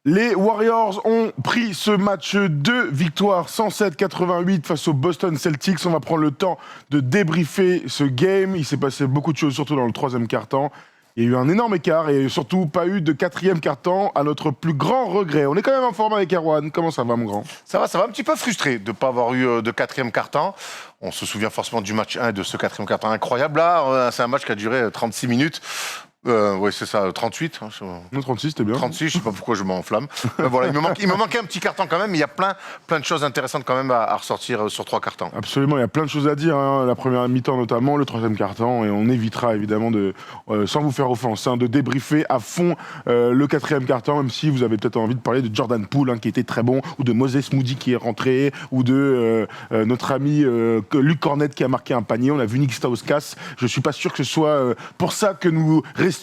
Les Warriors ont pris ce match 2 victoires 107-88 face aux Boston Celtics. On va prendre le temps de débriefer ce game. Il s'est passé beaucoup de choses, surtout dans le troisième quart-temps. Il y a eu un énorme écart et surtout pas eu de quatrième quart-temps à notre plus grand regret. On est quand même en forme avec Erwan. Comment ça va, mon grand? Ça va un petit peu frustré de ne pas avoir eu de quatrième quart-temps. On se souvient forcément du match 1 et de ce quatrième quart-temps incroyable. Là, c'est un match qui a duré 36 minutes. Oui, c'est ça, 38. Non, 36, c'était bien. 36, je sais pas pourquoi je m'enflamme. Voilà, il me manquait un petit carton quand même, mais il y a plein de choses intéressantes quand même à ressortir sur 3 cartons. Absolument, il y a plein de choses à dire, hein. La première mi-temps notamment, le troisième quart-temps, et on évitera évidemment de, sans vous faire offense, hein, de débriefer à fond le quatrième quart-temps, même si vous avez peut-être envie de parler de Jordan Poole, hein, qui était très bon, ou de Moses Moody qui est rentré, ou de notre ami Luc Cornette qui a marqué un panier. On a vu Nick Stauskas. Je suis pas sûr que ce soit pour ça que nous restons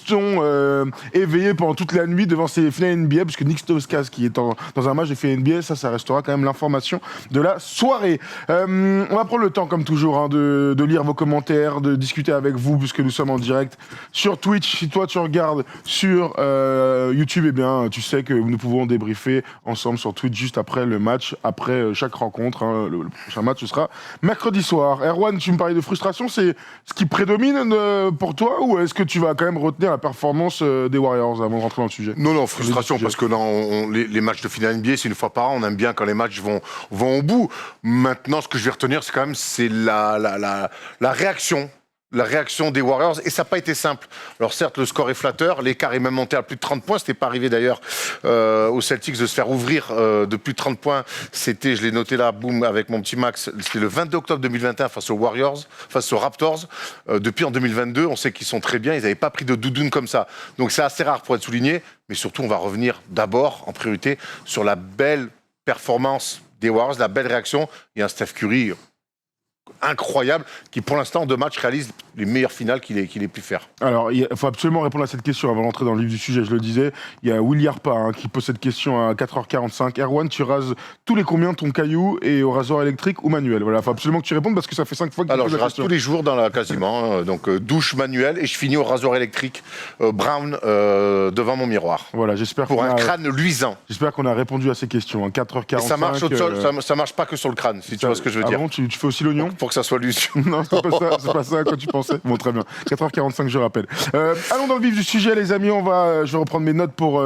éveillés pendant toute la nuit devant ces finales NBA, puisque Nick Stauskas qui est dans un match de finales NBA, ça restera quand même l'information de la soirée. On va prendre le temps, comme toujours, hein, de lire vos commentaires, de discuter avec vous, puisque nous sommes en direct sur Twitch. Si toi tu regardes sur YouTube, eh bien, tu sais que nous pouvons débriefer ensemble sur Twitch juste après le match, après chaque rencontre. Hein. Le prochain match, ce sera mercredi soir. Erwan, tu me parlais de frustration, c'est ce qui prédomine pour toi, ou est-ce que tu vas quand même retenir la performance des Warriors avant de rentrer dans le sujet? Non, frustration, parce que là, les matchs de finale NBA, c'est une fois par an. On aime bien quand les matchs vont au bout. Maintenant, ce que je vais retenir, c'est quand même la réaction. La réaction des Warriors, et ça n'a pas été simple. Alors certes, le score est flatteur, l'écart est même monté à plus de 30 points. C'était pas arrivé d'ailleurs aux Celtics de se faire ouvrir de plus de 30 points. C'était, je l'ai noté là, boum, avec mon petit Max, c'était le 22 octobre 2021 face aux Warriors, face aux Raptors. Depuis en 2022, on sait qu'ils sont très bien, ils n'avaient pas pris de doudoune comme ça. Donc c'est assez rare pour être souligné, mais surtout on va revenir d'abord, en priorité, sur la belle performance des Warriors, la belle réaction. Il y a un Steph Curry incroyable, qui pour l'instant, en 2 matchs, réalise les meilleures finales qu'il ait pu faire. Alors, il faut absolument répondre à cette question avant d'entrer dans le vif du sujet, je le disais. Il y a Will Yarpa, hein, qui pose cette question à 4h45. Erwan, tu rases tous les combien ton caillou, et au rasoir électrique ou manuel? Voilà, il faut absolument que tu répondes parce que ça fait 5 fois que tu Alors, poses je la rase question. tous les jours, quasiment. Donc, douche manuelle, et je finis au rasoir électrique brown devant mon miroir. Voilà, j'espère pour un crâne luisant. J'espère qu'on a répondu à ces questions. Hein. 4h45. Et ça marche au sol, ça marche pas que sur le crâne, si tu vois ce que je veux dire. Bon, tu fais aussi l'oignon pour que ça soit luisant. Non, c'est pas ça à quoi tu pensais. Bon, très bien. 4h45, je rappelle. Allons dans le vif du sujet, les amis. Je vais reprendre mes notes pour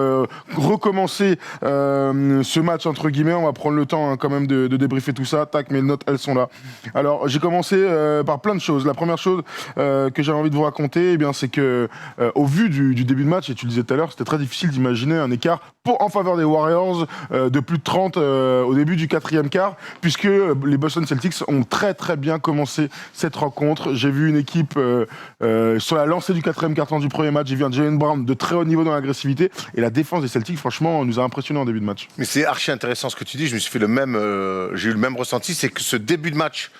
recommencer ce match, entre guillemets. On va prendre le temps, hein, quand même de débriefer tout ça. Tac, mes notes, elles sont là. Alors, j'ai commencé par plein de choses. La première chose que j'avais envie de vous raconter, eh bien, c'est que au vu du début de match, et tu le disais tout à l'heure, c'était très difficile d'imaginer un écart en faveur des Warriors de plus de 30 au début du quatrième quart, puisque les Boston Celtics ont très très bien commencé cette rencontre. J'ai vu une équipe sur la lancée du quatrième quart-temps du premier match. J'ai vu un Jaylen Brown de très haut niveau dans l'agressivité, et la défense des Celtics, franchement, nous a impressionnés en début de match. Mais c'est archi intéressant ce que tu dis. Je me suis fait j'ai eu le même ressenti. C'est que ce début de match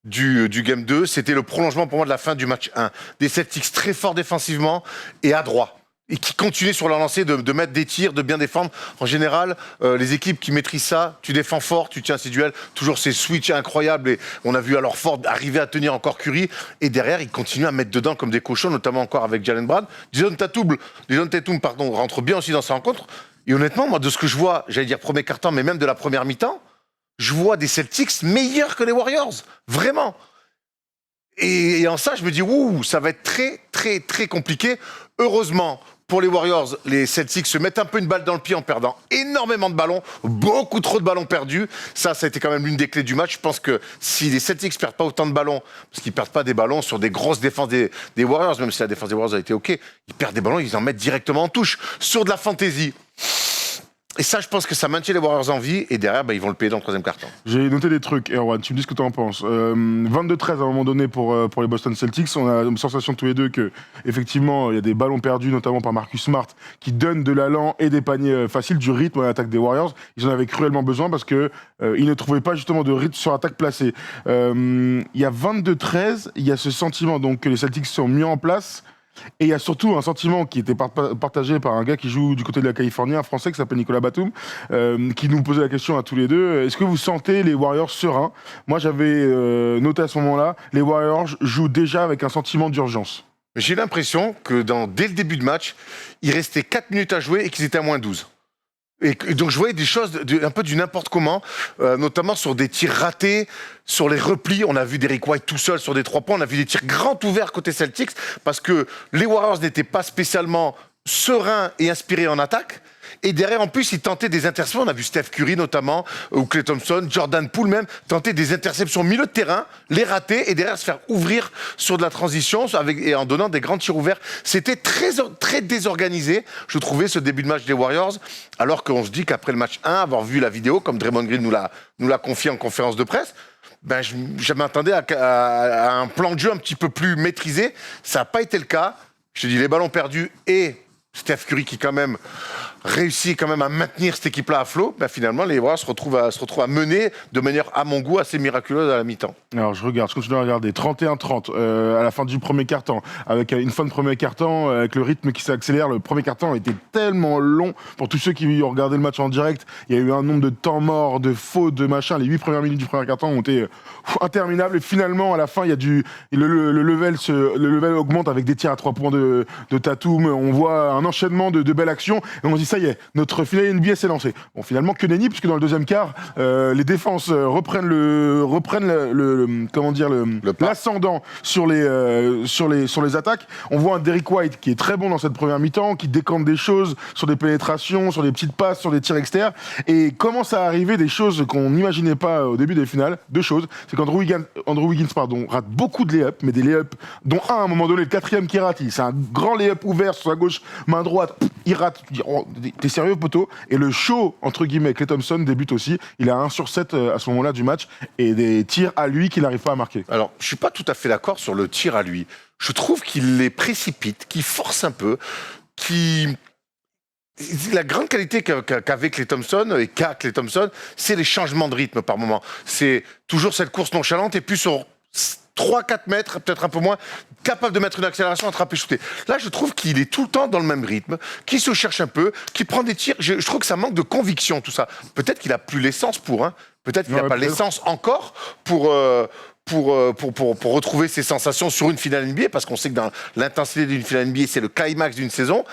du Game 2, c'était le prolongement pour moi de la fin du match 1. Des Celtics très forts défensivement et adroits, et qui continuaient sur leur lancée de mettre des tirs, de bien défendre. En général, les équipes qui maîtrisent ça, tu défends fort, tu tiens ces duels, toujours ces switches incroyables. Et on a vu alors Ford arriver à tenir encore Curry, et derrière, ils continuent à mettre dedans comme des cochons, notamment encore avec Jalen Brown. Jason Tatum, rentre bien aussi dans sa rencontre. Et honnêtement, moi, de ce que je vois, j'allais dire premier quart-temps, mais même de la première mi-temps, je vois des Celtics meilleurs que les Warriors. Vraiment. Et en ça, je me dis, ça va être très, très, très compliqué. Heureusement, pour les Warriors, les Celtics se mettent un peu une balle dans le pied en perdant énormément de ballons, beaucoup trop de ballons perdus. Ça a été quand même l'une des clés du match. Je pense que si les Celtics perdent pas autant de ballons, parce qu'ils perdent pas des ballons sur des grosses défenses des Warriors, même si la défense des Warriors a été OK, ils perdent des ballons, ils en mettent directement en touche. Sur de la fantaisie. Et ça, je pense que ça maintient les Warriors en vie, et derrière, ils vont le payer dans le troisième quart-temps. J'ai noté des trucs, Erwan, tu me dis ce que tu en penses. 22-13 à un moment donné pour les Boston Celtics. On a une sensation tous les deux que, effectivement, il y a des ballons perdus, notamment par Marcus Smart, qui donnent de l'allant et des paniers faciles, du rythme à l'attaque des Warriors. Ils en avaient cruellement besoin parce que ils ne trouvaient pas justement de rythme sur attaque placée. Il y a 22-13, il y a ce sentiment donc que les Celtics sont mis en place. Et il y a surtout un sentiment qui était partagé par un gars qui joue du côté de la Californie, un Français qui s'appelle Nicolas Batum, qui nous posait la question à tous les deux. Est-ce que vous sentez les Warriors sereins? Moi, j'avais noté à ce moment-là, les Warriors jouent déjà avec un sentiment d'urgence. J'ai l'impression que dès le début de match, il restait 4 minutes à jouer et qu'ils étaient à moins 12. Et donc je voyais des choses un peu du n'importe comment, notamment sur des tirs ratés, sur les replis. On a vu Derrick White tout seul sur des 3 points. On a vu des tirs grands ouverts côté Celtics parce que les Warriors n'étaient pas spécialement sereins et inspirés en attaque. Et derrière, en plus, ils tentaient des interceptions. On a vu Steph Curry notamment, ou Klay Thompson, Jordan Poole même, tenter des interceptions au milieu de terrain, les rater et derrière se faire ouvrir sur de la transition et en donnant des grands tirs ouverts. C'était très désorganisé, je trouvais, ce début de match des Warriors. Alors qu'on se dit qu'après le match 1, avoir vu la vidéo, comme Draymond Green nous l'a confié en conférence de presse, je m'attendais à un plan de jeu un petit peu plus maîtrisé. Ça n'a pas été le cas. Je te dis, les ballons perdus et Steph Curry qui quand même réussit quand même à maintenir cette équipe-là à flot, finalement les Warriors se retrouvent à mener de manière, à mon goût, assez miraculeuse à la mi-temps. Alors je continue à regarder. 31-30 à la fin du premier quart-temps, avec une fin de premier quart-temps, avec le rythme qui s'accélère. Le premier quart-temps était tellement long. Pour tous ceux qui ont regardé le match en direct, il y a eu un nombre de temps morts, de fautes, de machin. Les 8 premières minutes du premier quart-temps ont été interminables. Et finalement, à la fin, il y a le level augmente avec des tirs à 3 points de Tatum. On voit un enchaînement de belles actions. Et on se dit, ça y est, notre finale NBA s'est lancée. Bon, finalement, que nenni, puisque dans le deuxième quart, les défenses reprennent l'ascendant sur les attaques. On voit un Derrick White qui est très bon dans cette première mi-temps, qui décante des choses sur des pénétrations, sur des petites passes, sur des tirs externes, et commence à arriver des choses qu'on n'imaginait pas au début des finales. 2 choses, c'est qu'Andrew Wiggins rate beaucoup de lay-up, mais des lay-up dont un, à un moment donné, le 4e qui rate, c'est un grand lay-up ouvert sur sa gauche, main droite, il rate, tu dis, oh, t'es sérieux poteau? Et le show, entre guillemets, Klay Thompson débute aussi, il a 1 sur 7 à ce moment-là du match, et des tirs à lui qu'il n'arrive pas à marquer. Alors, je suis pas tout à fait d'accord sur le tir à lui. Je trouve qu'il les précipite, qu'il force un peu, La grande qualité qu'avait Klay Thompson et qu'a Klay Thompson, c'est les changements de rythme par moment. C'est toujours cette course nonchalante et puis sur 3-4 mètres, peut-être un peu moins, capable de mettre une accélération, attraper, shooter. Là, je trouve qu'il est tout le temps dans le même rythme, qu'il se cherche un peu, qu'il prend des tirs. Je trouve que ça manque de conviction, tout ça. Peut-être qu'il a plus l'essence pour, hein. Peut-être qu'il n'a pas l'essence encore pour retrouver ses sensations sur une finale NBA, parce qu'on sait que dans l'intensité d'une finale NBA, c'est le climax d'une saison.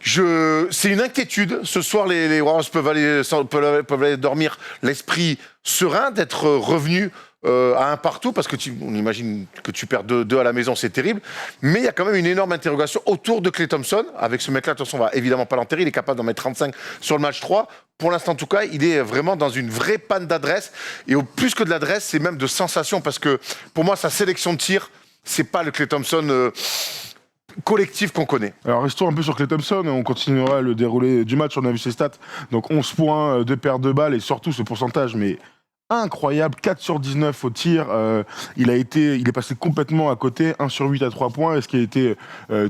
C'est une inquiétude. Ce soir, les Warriors peuvent aller dormir l'esprit serein, d'être revenus à 1 partout, parce que on imagine que tu perds 2 à la maison, c'est terrible. Mais il y a quand même une énorme interrogation autour de Klay Thompson. Avec ce mec-là, de toute façon, on va évidemment pas l'enterrer. Il est capable d'en mettre 35 sur le match 3. Pour l'instant, en tout cas, il est vraiment dans une vraie panne d'adresse. Et plus que de l'adresse, c'est même de sensation, parce que pour moi, sa sélection de tir, c'est pas le Klay Thompson collectif qu'on connaît. Alors restons un peu sur Klay Thompson, on continuera le déroulé du match, on a vu ses stats, donc 11 points, 2 pertes de balles et surtout ce pourcentage, mais incroyable, 4 sur 19 au tir, il est passé complètement à côté, 1 sur 8 à 3 points, et ce qui a été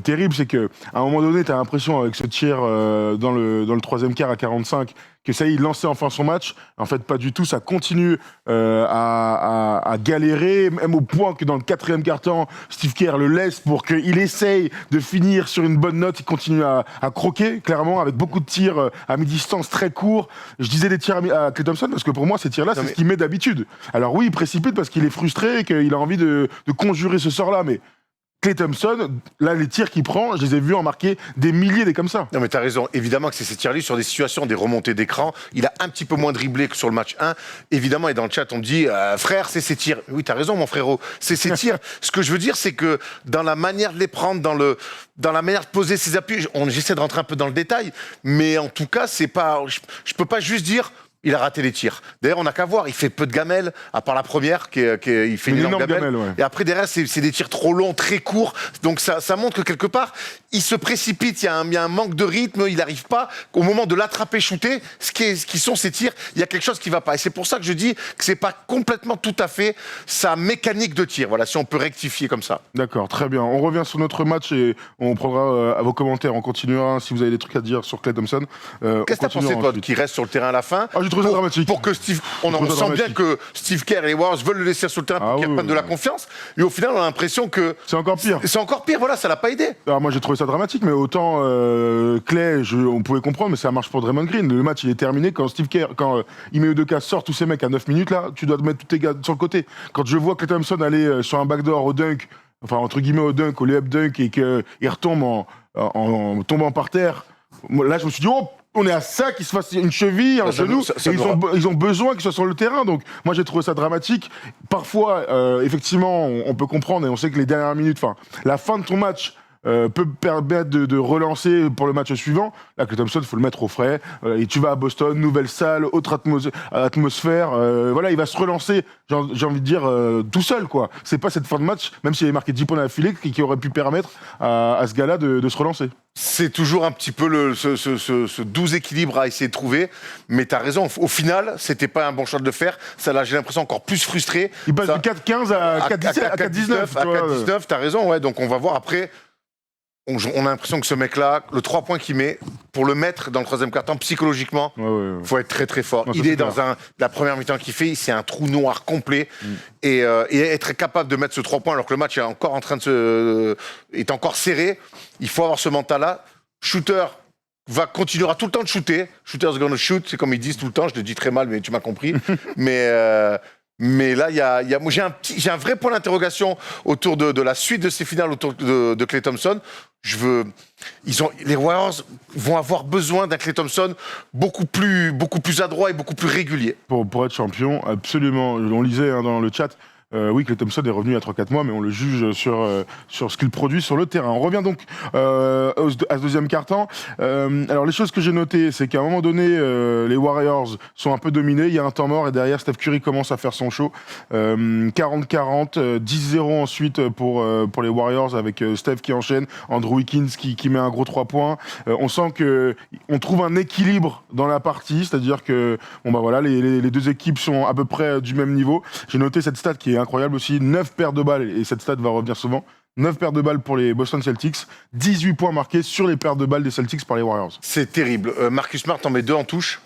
terrible, c'est qu'à un moment donné, tu as l'impression avec ce tir dans le 3e quart à 45, que ça y est, il lançait enfin son match. En fait, pas du tout. Ça continue à galérer, même au point que dans le 4e quart-temps, Steve Kerr le laisse pour qu'il essaye de finir sur une bonne note. Il continue à croquer, clairement, avec beaucoup de tirs à mi-distance très courts. Je disais des tirs à Klay Thompson parce que pour moi, ces tirs-là, c'est ce qu'il met d'habitude. Alors oui, il précipite parce qu'il est frustré et qu'il a envie de conjurer ce sort-là, mais Klay Thompson, là, les tirs qu'il prend, je les ai vus en marquer des milliers, des comme ça. Non, mais t'as raison. Évidemment que c'est ces tirs-là sur des situations, des remontées d'écran. Il a un petit peu moins dribblé que sur le match 1. Évidemment, et dans le chat, on me dit, frère, c'est ces tirs. Oui, t'as raison, mon frérot. C'est ces tirs. Ce que je veux dire, c'est que dans la manière de les prendre, dans la manière de poser ses appuis, j'essaie de rentrer un peu dans le détail, mais en tout cas, c'est pas, je peux pas juste dire, il a raté les tirs. D'ailleurs, on n'a qu'à voir, il fait peu de gamelles, à part la première, il fait une énorme gamelle. Ouais. Et après, derrière, c'est des tirs trop longs, très courts. Donc ça montre que quelque part, il se précipite, il y a un manque de rythme, il n'arrive pas, au moment de l'attraper, shooter, ce qui sont ses tirs, il y a quelque chose qui ne va pas. Et c'est pour ça que je dis que ce n'est pas complètement tout à fait sa mécanique de tir. Voilà, si on peut rectifier comme ça. D'accord, très bien. On revient sur notre match et on prendra à vos commentaires. On continuera, si vous avez des trucs à dire sur Klay Thompson. Qu'est-ce que tu as pensé, toi, qui reste sur le terrain à la fin? Je trouve ça dramatique. Pour que on sent bien que Steve Kerr et les Warriors veulent le laisser sur le terrain pour qu'il reprenne de la confiance. Et au final, on a l'impression que c'est encore pire. C'est encore pire, voilà, ça l'a pas aidé. Alors moi, j'ai trouvé ça dramatique, mais autant Klay, on pouvait comprendre, mais ça marche pour Draymond Green. Le match, il est terminé quand Steve Kerr, quand Ime Udoka sort tous ces mecs à 9 minutes, là, tu dois te mettre tous tes gars sur le côté. Quand je vois Klay Thompson aller sur un backdoor au dunk, enfin, entre guillemets au dunk, au layup dunk, et qu'il retombe en tombant par terre, là, je me suis dit, oh, on est à ça qu'il se fasse une cheville, un genou, et ils ont besoin qu'il soit sur le terrain. Donc moi j'ai trouvé ça dramatique. Parfois, effectivement, on peut comprendre et on sait que les dernières minutes, enfin la fin de ton match peut permettre de relancer pour le match suivant. Là, Klay Thompson, il faut le mettre au frais. Et tu vas à Boston, nouvelle salle, autre atmosphère. Voilà, il va se relancer, j'ai envie de dire, tout seul, quoi. C'est pas cette fin de match, même s'il avait marqué 10 points à la filée, qui aurait pu permettre à ce gars-là de se relancer. C'est toujours un petit peu ce doux équilibre à essayer de trouver. Mais tu as raison, au final, c'était pas un bon choix de le faire. Ça l'a, j'ai l'impression, encore plus frustré. Il passe de 4-15 à 4-17, à 4-19. À 4-19, tu as raison, ouais. Donc on va voir après. On a l'impression que ce mec-là, le 3 points qu'il met, pour le mettre dans le troisième quart-temps, psychologiquement, faut être très très fort. Il est dans la première mi-temps qu'il fait, c'est un trou noir complet. Et être capable de mettre ce 3 points alors que le match est encore en train de est encore serré, il faut avoir ce mental-là. Shooter continuera tout le temps de shooter. Shooter's gonna shoot, c'est comme ils disent tout le temps. Je le dis très mal, mais tu m'as compris. Mais là, j'ai un vrai point d'interrogation autour de la suite de ces finales autour de Klay Thompson. Les Warriors vont avoir besoin d'un Klay Thompson beaucoup plus adroit et beaucoup plus régulier. Pour être champion, absolument. On lisait dans le chat. Oui, Klay Thompson est revenu à 3-4 mois, mais on le juge sur ce qu'il produit sur le terrain. On revient donc à ce deuxième quart-temps. Alors, les choses que j'ai notées, c'est qu'à un moment donné, les Warriors sont un peu dominés. Il y a un temps mort et derrière, Steph Curry commence à faire son show. 40-40, 10-0 ensuite pour les Warriors avec Steph qui enchaîne, Andrew Wiggins qui met un gros 3 points. On sent qu'on trouve un équilibre dans la partie, c'est-à-dire que voilà, les deux équipes sont à peu près du même niveau. J'ai noté cette stat qui est incroyable aussi, 9 paires de balles, et cette stat va revenir souvent, 9 paires de balles pour les Boston Celtics, 18 points marqués sur les paires de balles des Celtics par les Warriors. C'est terrible. Marcus Smart en met 2 en touche.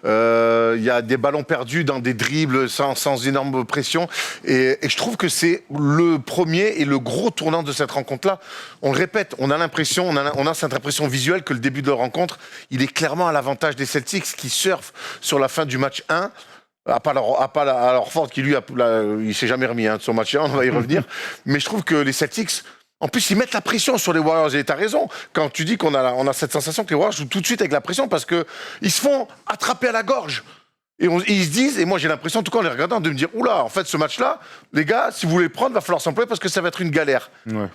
Il y a des ballons perdus dans des dribbles sans énorme pression. Et je trouve que c'est le premier et le gros tournant de cette rencontre-là. On le répète, on a l'impression, on a cette impression visuelle que le début de la rencontre, il est clairement à l'avantage des Celtics qui surfent sur la fin du match 1. À part Horford qui lui il s'est jamais remis de son match 1, on va y revenir. Mais je trouve que les Celtics, en plus, ils mettent la pression sur les Warriors. Et t'as raison quand tu dis qu'on a cette sensation que les Warriors jouent tout de suite avec la pression parce que ils se font attraper à la gorge. Et ils se disent, et moi j'ai l'impression, en tout cas en les regardant, de me dire, oula, en fait ce match-là, les gars, si vous voulez le prendre, va falloir s'employer parce que ça va être une galère. Ouais.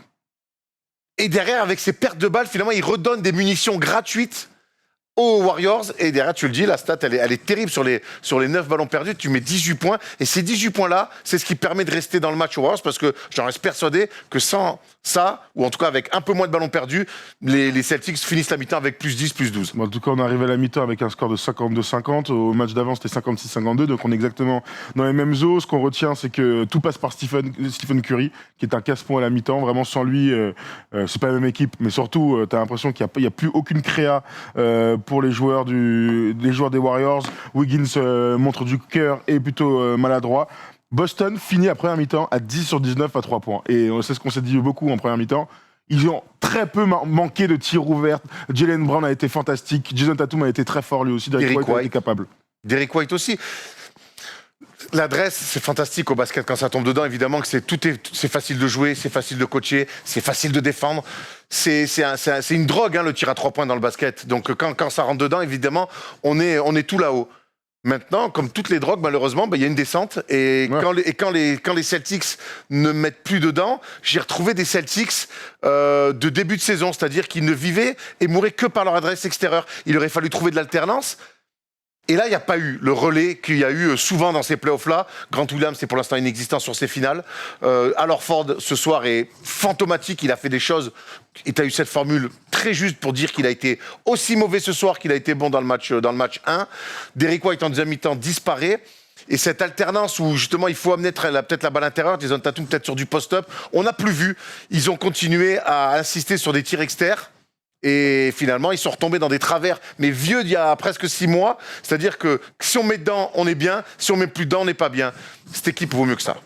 Et derrière, avec ces pertes de balles, finalement, ils redonnent des munitions gratuites aux Warriors, et derrière, tu le dis, la stat, elle est terrible sur les 9 ballons perdus, tu mets 18 points, et ces 18 points-là, c'est ce qui permet de rester dans le match aux Warriors, parce que j'en reste persuadé que sans ça, ou en tout cas avec un peu moins de ballons perdus, les Celtics finissent la mi-temps avec plus 10, plus 12. Bon, en tout cas, on arrive à la mi-temps avec un score de 52-50, au match d'avant, c'était 56-52, donc on est exactement dans les mêmes eaux. Ce qu'on retient, c'est que tout passe par Stephen Curry, qui est un casse-point à la mi-temps, vraiment sans lui, c'est pas la même équipe, mais surtout, t'as l'impression qu'il n'y a plus aucune créa pour les joueurs des Warriors. Wiggins montre du cœur et est plutôt maladroit. Boston finit la première mi-temps à 10 sur 19 à 3 points. Et c'est ce qu'on s'est dit beaucoup en première mi-temps. Ils ont très peu manqué de tirs ouverts. Jaylen Brown a été fantastique. Jason Tatum a été très fort lui aussi. Derrick White a été capable. Derrick White aussi. L'adresse, c'est fantastique au basket quand ça tombe dedans. Évidemment que c'est facile de jouer, c'est facile de coacher, c'est facile de défendre. C'est une drogue, le tir à 3 points dans le basket. Donc quand ça rentre dedans, évidemment, on est tout là-haut. Maintenant, comme toutes les drogues, malheureusement, il y a une descente. Et quand les Celtics ne mettent plus dedans, j'ai retrouvé des Celtics de début de saison, c'est-à-dire qu'ils ne vivaient et mouraient que par leur adresse extérieure. Il aurait fallu trouver de l'alternance. Et là, il n'y a pas eu le relais qu'il y a eu souvent dans ces playoffs-là. Grant Williams, c'est pour l'instant inexistant sur ces finales. Al Horford, ce soir, est fantomatique. Il a fait des choses. Et tu as eu cette formule très juste pour dire qu'il a été aussi mauvais ce soir qu'il a été bon dans le match 1. Derrick White, en deuxième mi-temps, disparaît. Et cette alternance où, justement, il faut amener peut-être la balle intérieure, Jason Tatum peut-être sur du post-up, on n'a plus vu. Ils ont continué à insister sur des tirs externes. Et finalement, ils sont retombés dans des travers, mais vieux d'il y a presque 6 mois. C'est-à-dire que si on met dedans, on est bien. Si on met plus dedans, on n'est pas bien. Cette équipe vaut mieux que ça.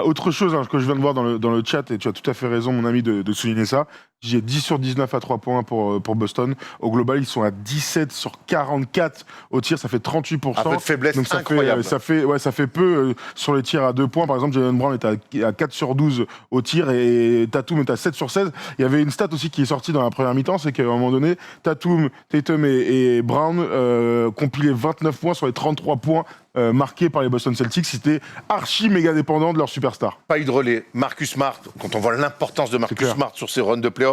Autre chose que je viens de voir dans le chat, et tu as tout à fait raison, mon ami, de souligner ça, J'ai 10 sur 19 à 3 points pour Boston. Au global, ils sont à 17 sur 44 au tir, ça fait 38%. Un peu de faiblesse donc incroyable. Ça fait peu sur les tirs à 2 points. Par exemple, Jaylen Brown est à 4 sur 12 au tir et Tatum est à 7 sur 16. Il y avait une stat aussi qui est sortie dans la première mi-temps, c'est qu'à un moment donné, Tatum et Brown compilaient 29 points sur les 33 points marqués par les Boston Celtics. C'était archi méga dépendant de leur superstar. Pas eu de relais. Marcus Smart, quand on voit l'importance de Marcus Smart sur ses runs de playoffs,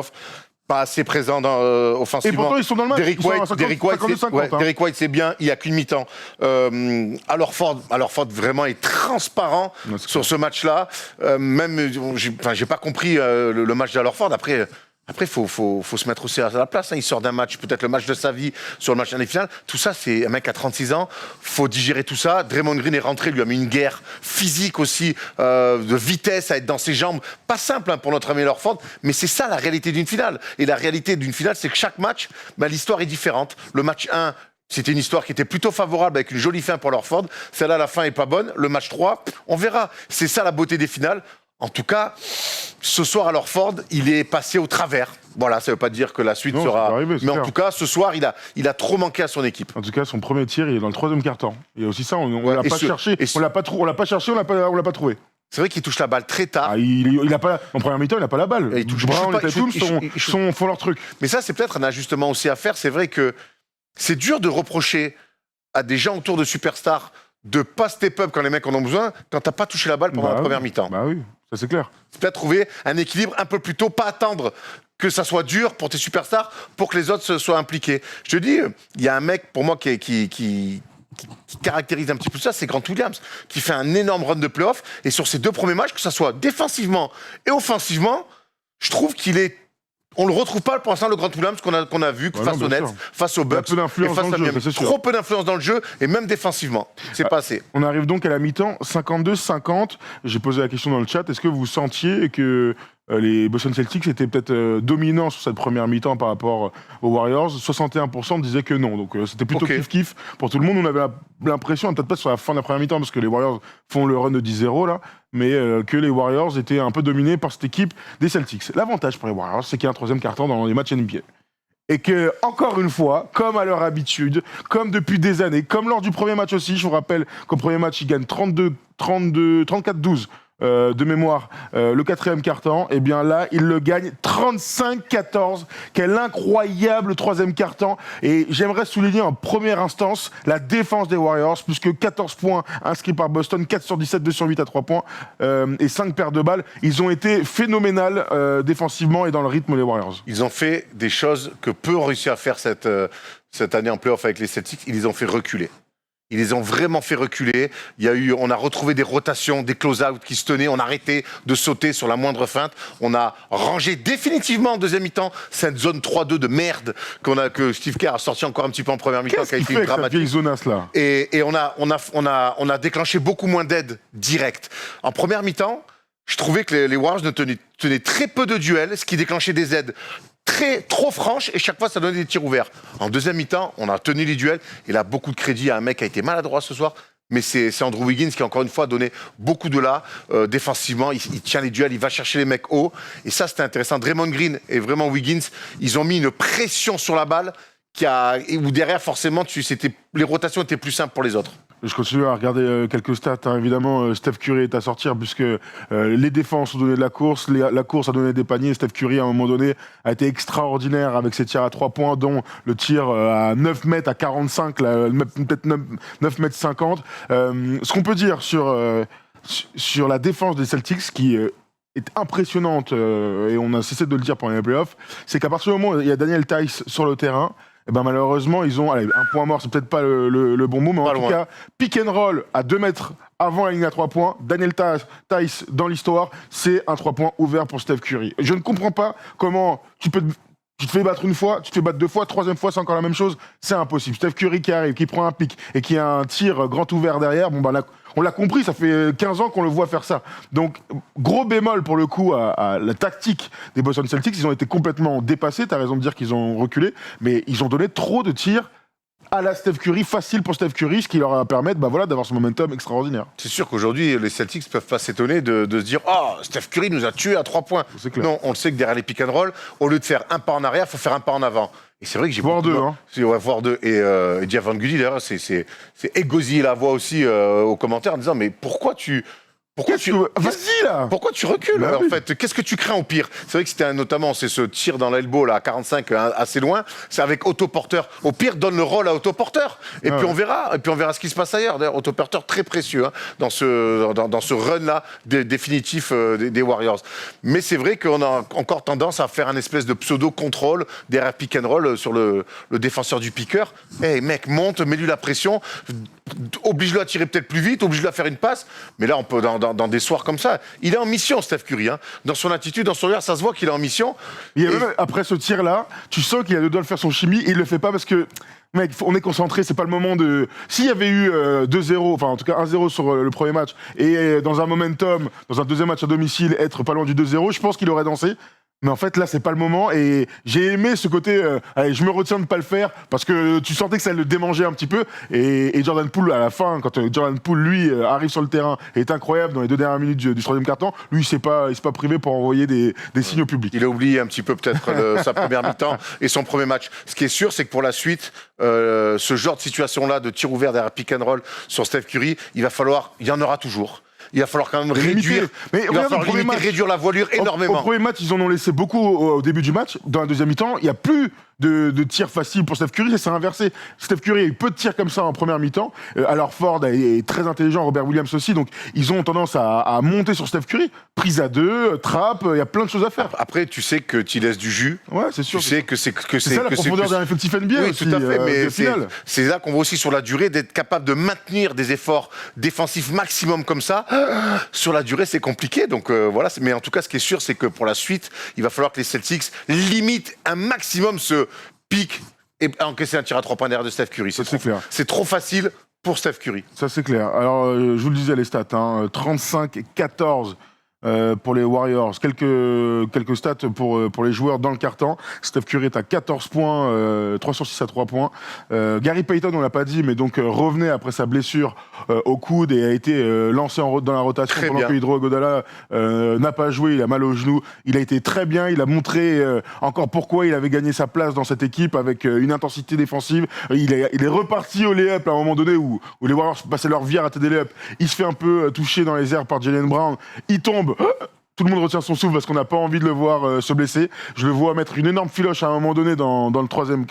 pas assez présent offensivement. Et pourtant, ils sont dans le match. Derrick White, c'est bien, il n'y a qu'une mi-temps. Alors Ford vraiment est transparent sur ce match-là. J'ai pas compris le match d'Alorford. Après, faut se mettre aussi à la place. Il sort d'un match, peut-être le match de sa vie, sur le match des finales. Tout ça, c'est un mec à 36 ans. Faut digérer tout ça. Draymond Green est rentré, lui a mis une guerre physique aussi, de vitesse, à être dans ses jambes. Pas simple pour notre ami Alorford, mais c'est ça la réalité d'une finale. Et la réalité d'une finale, c'est que chaque match, l'histoire est différente. Le match 1, c'était une histoire qui était plutôt favorable avec une jolie fin pour Alorford. Celle-là, la fin est pas bonne. Le match 3, on verra. C'est ça la beauté des finales. En tout cas, ce soir, Alorford, il est passé au travers. Voilà, ça ne veut pas dire que la suite sera... Mais en tout cas, ce soir, il a trop manqué à son équipe. En tout cas, son premier tir, il est dans le 3e quart-temps. Il y a aussi ça, on l'a pas cherché. On l'a pas cherché, on l'a pas trouvé. C'est vrai qu'il touche la balle très tard. Il a pas, en première mi-temps, il n'a pas la balle. Brown et Tatum font leur truc. Mais ça, c'est peut-être un ajustement aussi à faire. C'est vrai que c'est dur de reprocher à des gens autour de superstars de pas step up quand les mecs en ont besoin, quand t'as pas touché la balle pendant la première mi-temps. Bah oui, ça c'est clair. C'est peut-être trouver un équilibre un peu plus tôt, pas attendre que ça soit dur pour tes superstars pour que les autres se soient impliqués. Je te dis, il y a un mec pour moi qui caractérise un petit peu ça, c'est Grant Williams, qui fait un énorme run de playoff, et sur ses 2 premiers matchs, que ça soit défensivement et offensivement, je trouve qu'il est... On le retrouve pas pour l'instant, le Grant Williams qu'on a vu face aux Nets, face aux Bucks, et face à Miami. Trop peu d'influence dans le jeu, et même défensivement. C'est pas assez. On arrive donc à la mi-temps, 52-50. J'ai posé la question dans le chat, est-ce que vous sentiez que les Boston Celtics étaient peut-être dominants sur cette première mi-temps par rapport aux Warriors? 61% disaient que non, donc c'était plutôt kiff-kiff pour tout le monde. On avait l'impression, peut-être pas sur la fin de la première mi-temps, parce que les Warriors font le run de 10-0 là, mais que les Warriors étaient un peu dominés par cette équipe des Celtics. L'avantage pour les Warriors, c'est qu'il y a un 3e quart-temps dans les matchs NBA. Et que, encore une fois, comme à leur habitude, comme depuis des années, comme lors du premier match aussi, je vous rappelle qu'au premier match, ils gagnent 34-12 de mémoire le 4e quart-temps, et bien là, ils le gagnent 35-14. Quel incroyable 3e quart-temps. Et j'aimerais souligner en première instance la défense des Warriors, puisque 14 points inscrits par Boston, 4 sur 17, 2 sur 8 à 3 points, et 5 paires de balles. Ils ont été phénoménales défensivement et dans le rythme, les Warriors. Ils ont fait des choses que peu ont réussi à faire cette année en play-off avec les Celtics. Ils les ont fait reculer. Ils les ont vraiment fait reculer. On a retrouvé des rotations, des close-out qui se tenaient. On a arrêté de sauter sur la moindre feinte. On a rangé définitivement en deuxième mi-temps cette zone 3-2 de merde que Steve Kerr a sorti encore un petit peu en première mi-temps. Qu'est-ce qu'il fait avec cette vieille zonasse là ? Et on a déclenché beaucoup moins d'aides directes. En première mi-temps, je trouvais que les Warriors tenaient très peu de duels, ce qui déclenchait des aides trop franches, et chaque fois ça donnait des tirs ouverts. En deuxième mi-temps, on a tenu les duels, et là beaucoup de crédit à un mec qui a été maladroit ce soir, mais c'est Andrew Wiggins qui encore une fois donné beaucoup de là, défensivement, il tient les duels, il va chercher les mecs hauts, et ça c'était intéressant. Draymond Green et vraiment Wiggins, ils ont mis une pression sur la balle, où derrière forcément les rotations étaient plus simples pour les autres. Je continue à regarder quelques stats. Évidemment, Steph Curry est à sortir puisque les défenses ont donné de la course, la course a donné des paniers. Steph Curry, à un moment donné, a été extraordinaire avec ses tirs à 3 points, dont le tir à 9 mètres à 45, peut-être 9 mètres 50. Ce qu'on peut dire sur la défense des Celtics, qui est impressionnante, et on a cessé de le dire pendant les playoffs, c'est qu'à partir du moment où il y a Daniel Theis sur le terrain, et ben malheureusement, ils ont un point mort, c'est peut-être pas le bon mot, mais en tout cas, pick and roll à 2 mètres avant la ligne à 3 points. Daniel Theis, dans l'histoire, c'est un 3 points ouvert pour Steph Curry. Je ne comprends pas comment tu te fais battre une fois, tu te fais battre 2 fois, 3e fois, c'est encore la même chose. C'est impossible. Steph Curry qui arrive, qui prend un pick et qui a un tir grand ouvert derrière, on l'a compris, ça fait 15 ans qu'on le voit faire ça. Donc, gros bémol pour le coup à la tactique des Boston Celtics. Ils ont été complètement dépassés, t'as raison de dire qu'ils ont reculé, mais ils ont donné trop de tirs à la Steph Curry, facile pour Steph Curry, ce qui leur va permettre d'avoir ce momentum extraordinaire. C'est sûr qu'aujourd'hui, les Celtics ne peuvent pas s'étonner de se dire « Oh, Steph Curry nous a tués à 3 points ». Non, on le sait que derrière les pick and roll, au lieu de faire un pas en arrière, il faut faire un pas en avant. Et c'est vrai que j'ai voire deux, voire deux. Et Jeff Van Gundy, d'ailleurs, c'est égosiller la voix aussi aux commentaires en disant « Mais pourquoi tu vas-y là. Pourquoi tu recules en fait? Qu'est-ce que tu crains au pire? C'est vrai que c'était notamment ce tir dans l'elbow là à 45 assez loin, c'est avec autoporteur. Au pire, donne le rôle à autoporteur et puis on verra. Et puis on verra ce qui se passe ailleurs. D'ailleurs, autoporteur très précieux dans ce run là définitif des Warriors. Mais c'est vrai qu'on a encore tendance à faire un espèce de pseudo contrôle derrière pick and roll sur le défenseur du piqueur. Hey mec, monte, mets-lui la pression. Oblige-le à tirer peut-être plus vite, oblige-le à faire une passe. Mais là, on peut dans des soirs comme ça. Il est en mission, Steph Curry. Dans son attitude, dans son regard, ça se voit qu'il est en mission. Même, après ce tir-là, tu sens qu'il a le doigt de faire son chimie et il le fait pas parce que, mec, on est concentré, c'est pas le moment de... S'il y avait eu 2-0, enfin en tout cas 1-0 sur le premier match, et dans un momentum, dans un deuxième match à domicile, être pas loin du 2-0, je pense qu'il aurait dansé. Mais en fait, là, c'est pas le moment. Et j'ai aimé ce côté, allez, je me retiens de pas le faire, parce que tu sentais que ça le démangeait un petit peu. Et Jordan Poole, à la fin, quand Jordan Poole, lui, arrive sur le terrain, est incroyable dans les 2 dernières minutes du troisième quart-temps, lui, il s'est pas privé pour envoyer des signes au public. Il a oublié un petit peu peut-être sa première mi-temps et son premier match. Ce qui est sûr, c'est que pour la suite, ce genre de situation-là, de tir ouvert derrière pick and roll sur Steph Curry, il y en aura toujours. Il va falloir quand même réduire la voilure énormément. Au premier match, ils en ont laissé beaucoup au début du match. Dans la deuxième mi-temps, il n'y a plus de tirs faciles pour Steph Curry, ça s'est inversé. Steph Curry a eu peu de tirs comme ça en première mi-temps. Alors Ford est très intelligent, Robert Williams aussi, donc ils ont tendance à monter sur Steph Curry. Prise à 2, trappe, il y a plein de choses à faire. Après, tu sais que tu laisses du jus. Ouais, c'est sûr. Tu sais que c'est ça la profondeur d'un effectif NBA oui, aussi, tout à fait, mais c'est là qu'on voit aussi sur la durée d'être capable de maintenir des efforts défensifs maximum comme ça. Sur la durée, c'est compliqué. Donc voilà. Mais en tout cas, ce qui est sûr, c'est que pour la suite, il va falloir que les Celtics limitent un maximum ce pic et encaisser un tir à 3 points derrière de Steph Curry. C'est trop facile pour Steph Curry. Ça, c'est clair. Alors, je vous le disais, les stats, 35-14 pour les Warriors. Quelques stats pour les joueurs dans le carton. Steph Curry est à 14 points, 3 sur 6 à 3 points. Gary Payton, on l'a pas dit, mais donc revenait après sa blessure au coude et a été lancé dans la rotation pendant que Hydro Godala n'a pas joué, il a mal au genou. Il a été très bien, il a montré encore pourquoi il avait gagné sa place dans cette équipe avec une intensité défensive. Il est reparti au lay-up à un moment donné où les Warriors passaient leur vie à rater des lay-up. Il se fait un peu toucher dans les airs par Jaylen Brown. Il tombe. Tout le monde retient son souffle parce qu'on n'a pas envie de le voir se blesser. Je le vois mettre une énorme filoche à un moment donné dans le quatrième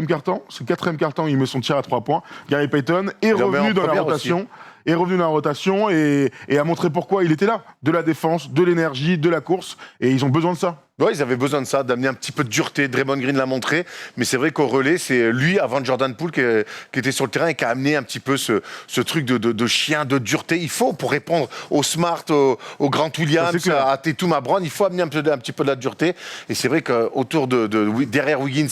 quart-temps. C'est le quatrième quart-temps, il met son tir à 3 points. Gary Payton est revenu dans la rotation. Est revenu dans la rotation et a montré pourquoi il était là. De la défense, de l'énergie, de la course. Et ils ont besoin de ça. Ouais, ils avaient besoin de ça, d'amener un petit peu de dureté. Draymond Green l'a montré. Mais c'est vrai qu'au relais, c'est lui, avant Jordan Poole, qui était sur le terrain et qui a amené un petit peu ce truc de chien, de dureté. Il faut, pour répondre au Smart, au Grant Williams, à Tatum, à Brown, il faut amener un petit peu de la dureté. Et c'est vrai qu'autour derrière Wiggins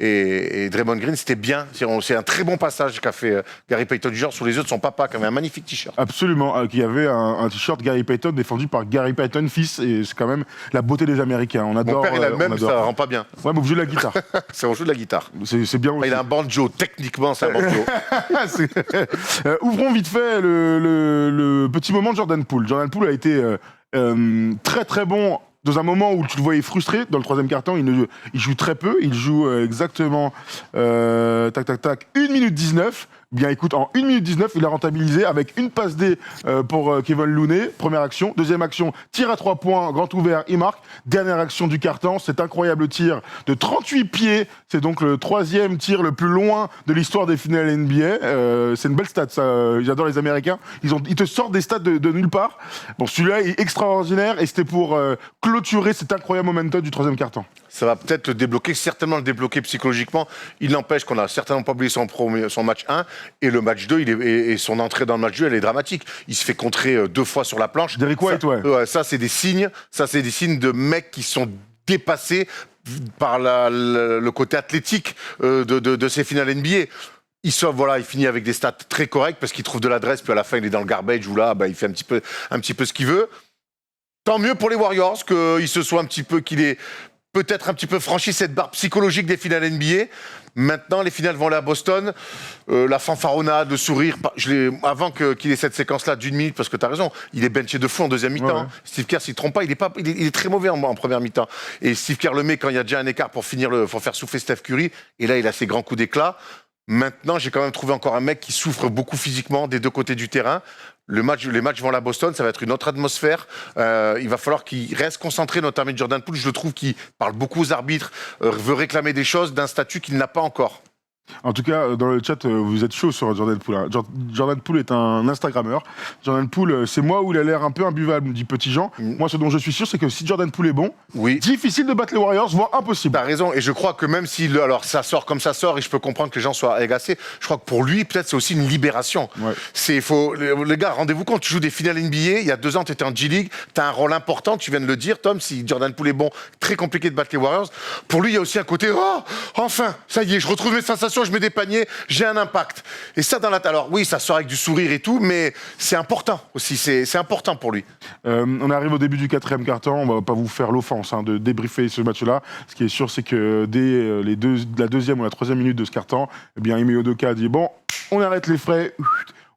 et Draymond Green, c'était bien. C'est un très bon passage qu'a fait Gary Payton Jr. sur les yeux de son papa, qui avait un magnifique t-shirt. Absolument, qui avait un t-shirt Gary Payton défendu par Gary Payton fils. Et c'est quand même la beauté des Américains. On adore. Mon père, il a le même, ça rend pas bien. Ouais, mais vous jouez de la guitare. C'est on joue de la guitare. C'est bien aussi. Il a un banjo, techniquement, c'est un banjo. Ouvrons vite fait le petit moment de Jordan Poole. Jordan Poole a été très très bon dans un moment où tu le voyais frustré. Dans le troisième quart-temps, il joue très peu. Il joue exactement 1 minute 19. Bien écoute, en 1 minute 19, il a rentabilisé avec une passe D pour Kevin Looney, première action. Deuxième action, tir à 3 points, grand ouvert, il marque. Dernière action du carton, cet incroyable tir de 38 pieds. C'est donc le 3e tir le plus loin de l'histoire des finales NBA. C'est une belle stat, ça. J'adore les Américains. Ils te sortent des stats de nulle part. Bon, celui-là est extraordinaire et c'était pour clôturer cet incroyable momentum du troisième carton. Ça va peut-être le débloquer, certainement le débloquer psychologiquement. Il n'empêche qu'on n'a certainement pas oublié son match 1 et le match 2, et son entrée dans le match 2, elle est dramatique. Il se fait contrer 2 fois sur la planche. Derrick White, ouais. Ça, c'est des signes. Ça, c'est des signes de mecs qui sont dépassés par le côté athlétique de ces finales NBA. Il finit avec des stats très correctes parce qu'il trouve de l'adresse, puis à la fin, il est dans le garbage où là, il fait un petit peu ce qu'il veut. Tant mieux pour les Warriors qu'il ait peut-être un petit peu franchi cette barre psychologique des finales NBA. Maintenant, les finales vont aller à Boston. La fanfaronnade, le sourire. Avant qu'il ait cette séquence-là d'1 minute, parce que tu as raison, il est benché de fou en deuxième mi-temps. Ouais. Steve Kerr, s'il ne trompe pas, il est très mauvais en première mi-temps. Et Steve Kerr le met quand il y a déjà un écart pour faire souffler Steph Curry. Et là, il a ses grands coups d'éclat. Maintenant, j'ai quand même trouvé encore un mec qui souffre beaucoup physiquement des deux côtés du terrain. Les matchs vont aller à Boston, ça va être une autre atmosphère. Il va falloir qu'il reste concentré, notamment Jordan Poole. Je le trouve qu'il parle beaucoup aux arbitres, veut réclamer des choses d'un statut qu'il n'a pas encore. En tout cas, dans le chat, vous êtes chaud sur Jordan Poole. Hein. Jordan Poole est un Instagrammeur. Jordan Poole, c'est moi où il a l'air un peu imbuvable, me dit Petit Jean. Moi, ce dont je suis sûr, c'est que si Jordan Poole est bon, difficile de battre les Warriors, voire impossible. T'as raison, et je crois que même si alors ça sort comme ça sort, et je peux comprendre que les gens soient agacés, je crois que pour lui, peut-être c'est aussi une libération. Ouais. Les gars, rendez-vous compte, tu joues des finales NBA, il y a 2 ans, tu étais en G-League, tu as un rôle important, tu viens de le dire, Tom, si Jordan Poole est bon, très compliqué de battre les Warriors. Pour lui, il y a aussi un côté, oh, enfin, ça y est, je retrouve mes sensations, je mets des paniers, j'ai un impact. Et ça, alors oui, ça sort avec du sourire et tout, mais c'est important aussi, c'est important pour lui. On arrive au début du 4e quart-temps, on va pas vous faire l'offense de débriefer ce match-là. Ce qui est sûr, c'est que dès la 2e ou la 3e minute de ce quart-temps, eh bien, Ime Udoka a dit bon, on arrête les frais.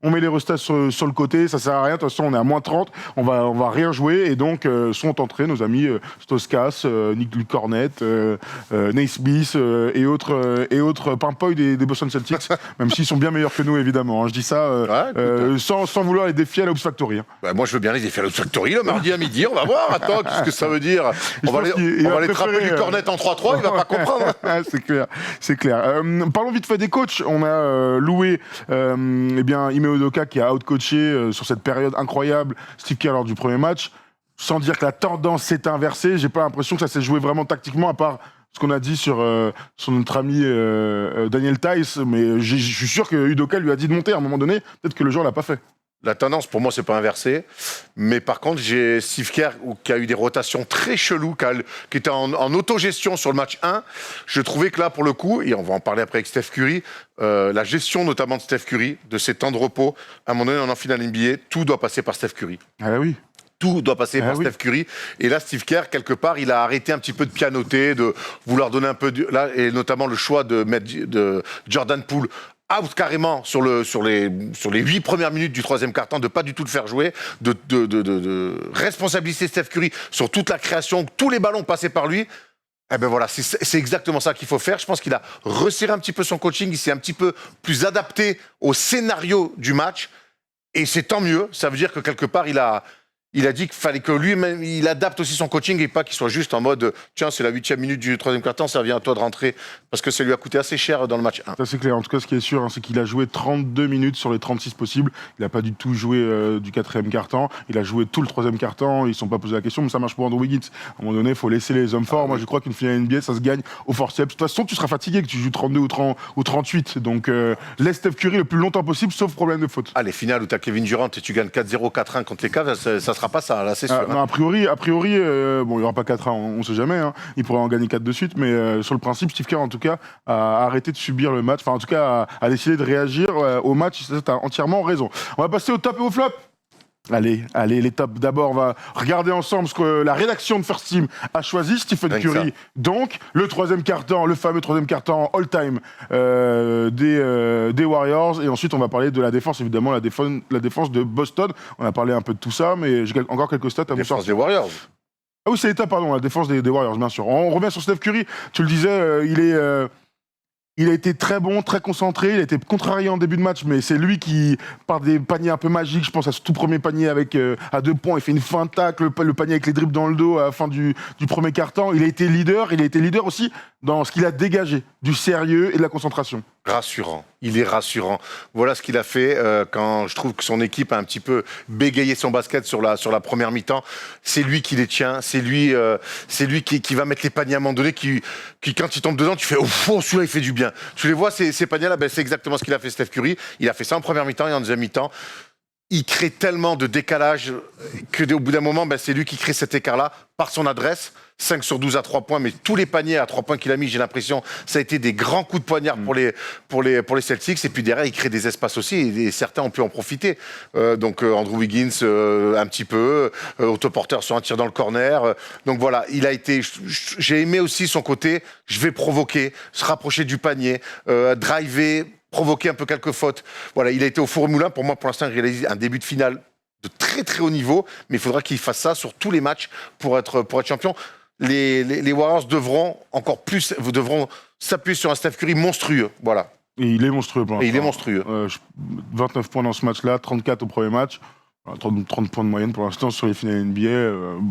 On met les restats sur le côté, ça sert à rien. De toute façon, on est à moins 30, on va rien jouer. Et donc, sont entrés nos amis Stauskas, Nick Cornette, Naismith et autres pimpoy des Boston Celtics, même s'ils sont bien meilleurs que nous, évidemment. Hein. Je dis ça sans vouloir les défier à l'Obs Factory. Hein. Bah, moi, je veux bien les défier à l'Obs Factory le mardi à midi. On va voir. Attends, qu'est-ce que ça veut dire? On va aller trapper du Cornette en 3-3, il va pas comprendre. C'est clair. Parlons vite fait des coachs. On a loué Ime Udoka qui a outcoaché sur cette période incroyable Steve Kerr lors du premier match, sans dire que la tendance s'est inversée. J'ai pas l'impression que ça s'est joué vraiment tactiquement, à part ce qu'on a dit sur notre ami Daniel Tice, mais je suis sûr que Udoka lui a dit de monter à un moment donné. Peut-être que le joueur l'a pas fait. La tendance, pour moi, c'est pas inversé. Mais par contre, j'ai Steve Kerr qui a eu des rotations très cheloues, qui était en autogestion sur le match 1. Je trouvais que là, pour le coup, et on va en parler après avec Steph Curry, la gestion notamment de Steph Curry, de ses temps de repos, à un moment donné, on est en finale NBA, tout doit passer par Steph Curry. Ah oui. Tout doit passer par Steph Curry. Et là, Steve Kerr, quelque part, il a arrêté un petit peu de pianoter, de vouloir donner un peu là, et notamment le choix de Jordan Poole out carrément sur les 8 premières minutes du 3e quart-temps, de pas du tout le faire jouer, de responsabiliser Steph Curry sur toute la création, tous les ballons passés par lui. Eh ben voilà, c'est exactement ça qu'il faut faire. Je pense qu'il a resserré un petit peu son coaching, il s'est un petit peu plus adapté au scénario du match, et c'est tant mieux. Ça veut dire que quelque part, il a dit qu'il fallait que lui-même, il adapte aussi son coaching et pas qu'il soit juste en mode tiens, c'est la 8e minute du 3e quart-temps, ça vient à toi de rentrer, parce que ça lui a coûté assez cher dans le match 1. Ça, c'est clair. En tout cas, ce qui est sûr, c'est qu'il a joué 32 minutes sur les 36 possibles. Il n'a pas du tout joué du 4e quart-temps. Il a joué tout le 3e quart-temps. Ils ne se sont pas posé la question, mais ça marche pour Andrew Wiggins. À un moment donné, il faut laisser les hommes forts. Moi, je crois qu'une finale NBA, ça se gagne au forceps. De toute façon, tu seras fatigué que tu joues 32 ou 38. Donc, laisse Steph Curry le plus longtemps possible, sauf problème de faute. Ah, les finales où tu as Kevin Durant et tu gagnes 4-0, 4-1 contre les Cavs, ça ne sera pas ça, là, c'est sûr. Non, a priori, bon, il n'y aura pas 4-1, on ne sait jamais. Hein. Il pourrait en gagner 4 de suite, mais sur le principe, Steve Kerr, en tout cas, a arrêté de subir le match. Enfin, en tout cas, a décidé de réagir au match. Tu as entièrement raison. On va passer au top et au flop. Allez, les tops. D'abord, on va regarder ensemble ce que la rédaction de First Team a choisi. Stephen Curry, donc, le 3e quart-temps, le fameux 3e quart-temps all-time des Warriors. Et ensuite, on va parler de la défense, évidemment, la défense de Boston. On a parlé un peu de tout ça, mais j'ai encore quelques stats à vous sortir. Défense des Warriors. Ah oui, c'est l'état, pardon, la défense des Warriors, bien sûr. On revient sur Steph Curry. Tu le disais, il a été très bon, très concentré. Il a été contrarié en début de match, mais c'est lui qui, par des paniers un peu magiques, je pense à ce tout premier panier à 2 points, il fait une fin tacle, le panier avec les dribbles dans le dos à la fin du premier quart-temps. Il a été leader aussi dans ce qu'il a dégagé, du sérieux et de la concentration. Rassurant. Il est rassurant. Voilà ce qu'il a fait quand je trouve que son équipe a un petit peu bégayé son basket sur la première mi-temps. C'est lui qui les tient. C'est lui qui va mettre les paniers à un moment donné, qui quand il tombe dedans, tu fais « Oh, celui-là, il fait du bien ». Tu les vois, ces paniers-là, c'est exactement ce qu'il a fait Steph Curry. Il a fait ça en première mi-temps et en deuxième mi-temps. Il crée tellement de décalage qu'au bout d'un moment, c'est lui qui crée cet écart-là par son adresse, 5 sur 12 à 3 points, mais tous les paniers à 3 points qu'il a mis, j'ai l'impression, ça a été des grands coups de poignard pour les Celtics. Et puis derrière, il crée des espaces aussi, et certains ont pu en profiter. Andrew Wiggins, un petit peu, autoporteur sur un tir dans le corner. Donc voilà, j'ai aimé aussi son côté, je vais provoquer, se rapprocher du panier, driver, provoquer un peu quelques fautes. Voilà, il a été au four et moulin. Pour moi, pour l'instant, il réalise un début de finale de très très haut niveau, mais il faudra qu'il fasse ça sur tous les matchs pour être champion. Les Warriors devront s'appuyer sur un Steph Curry monstrueux. Voilà. Et il est monstrueux pour l'instant. Et il est monstrueux. 29 points dans ce match-là, 34 au premier match, 30 points de moyenne pour l'instant sur les finales NBA.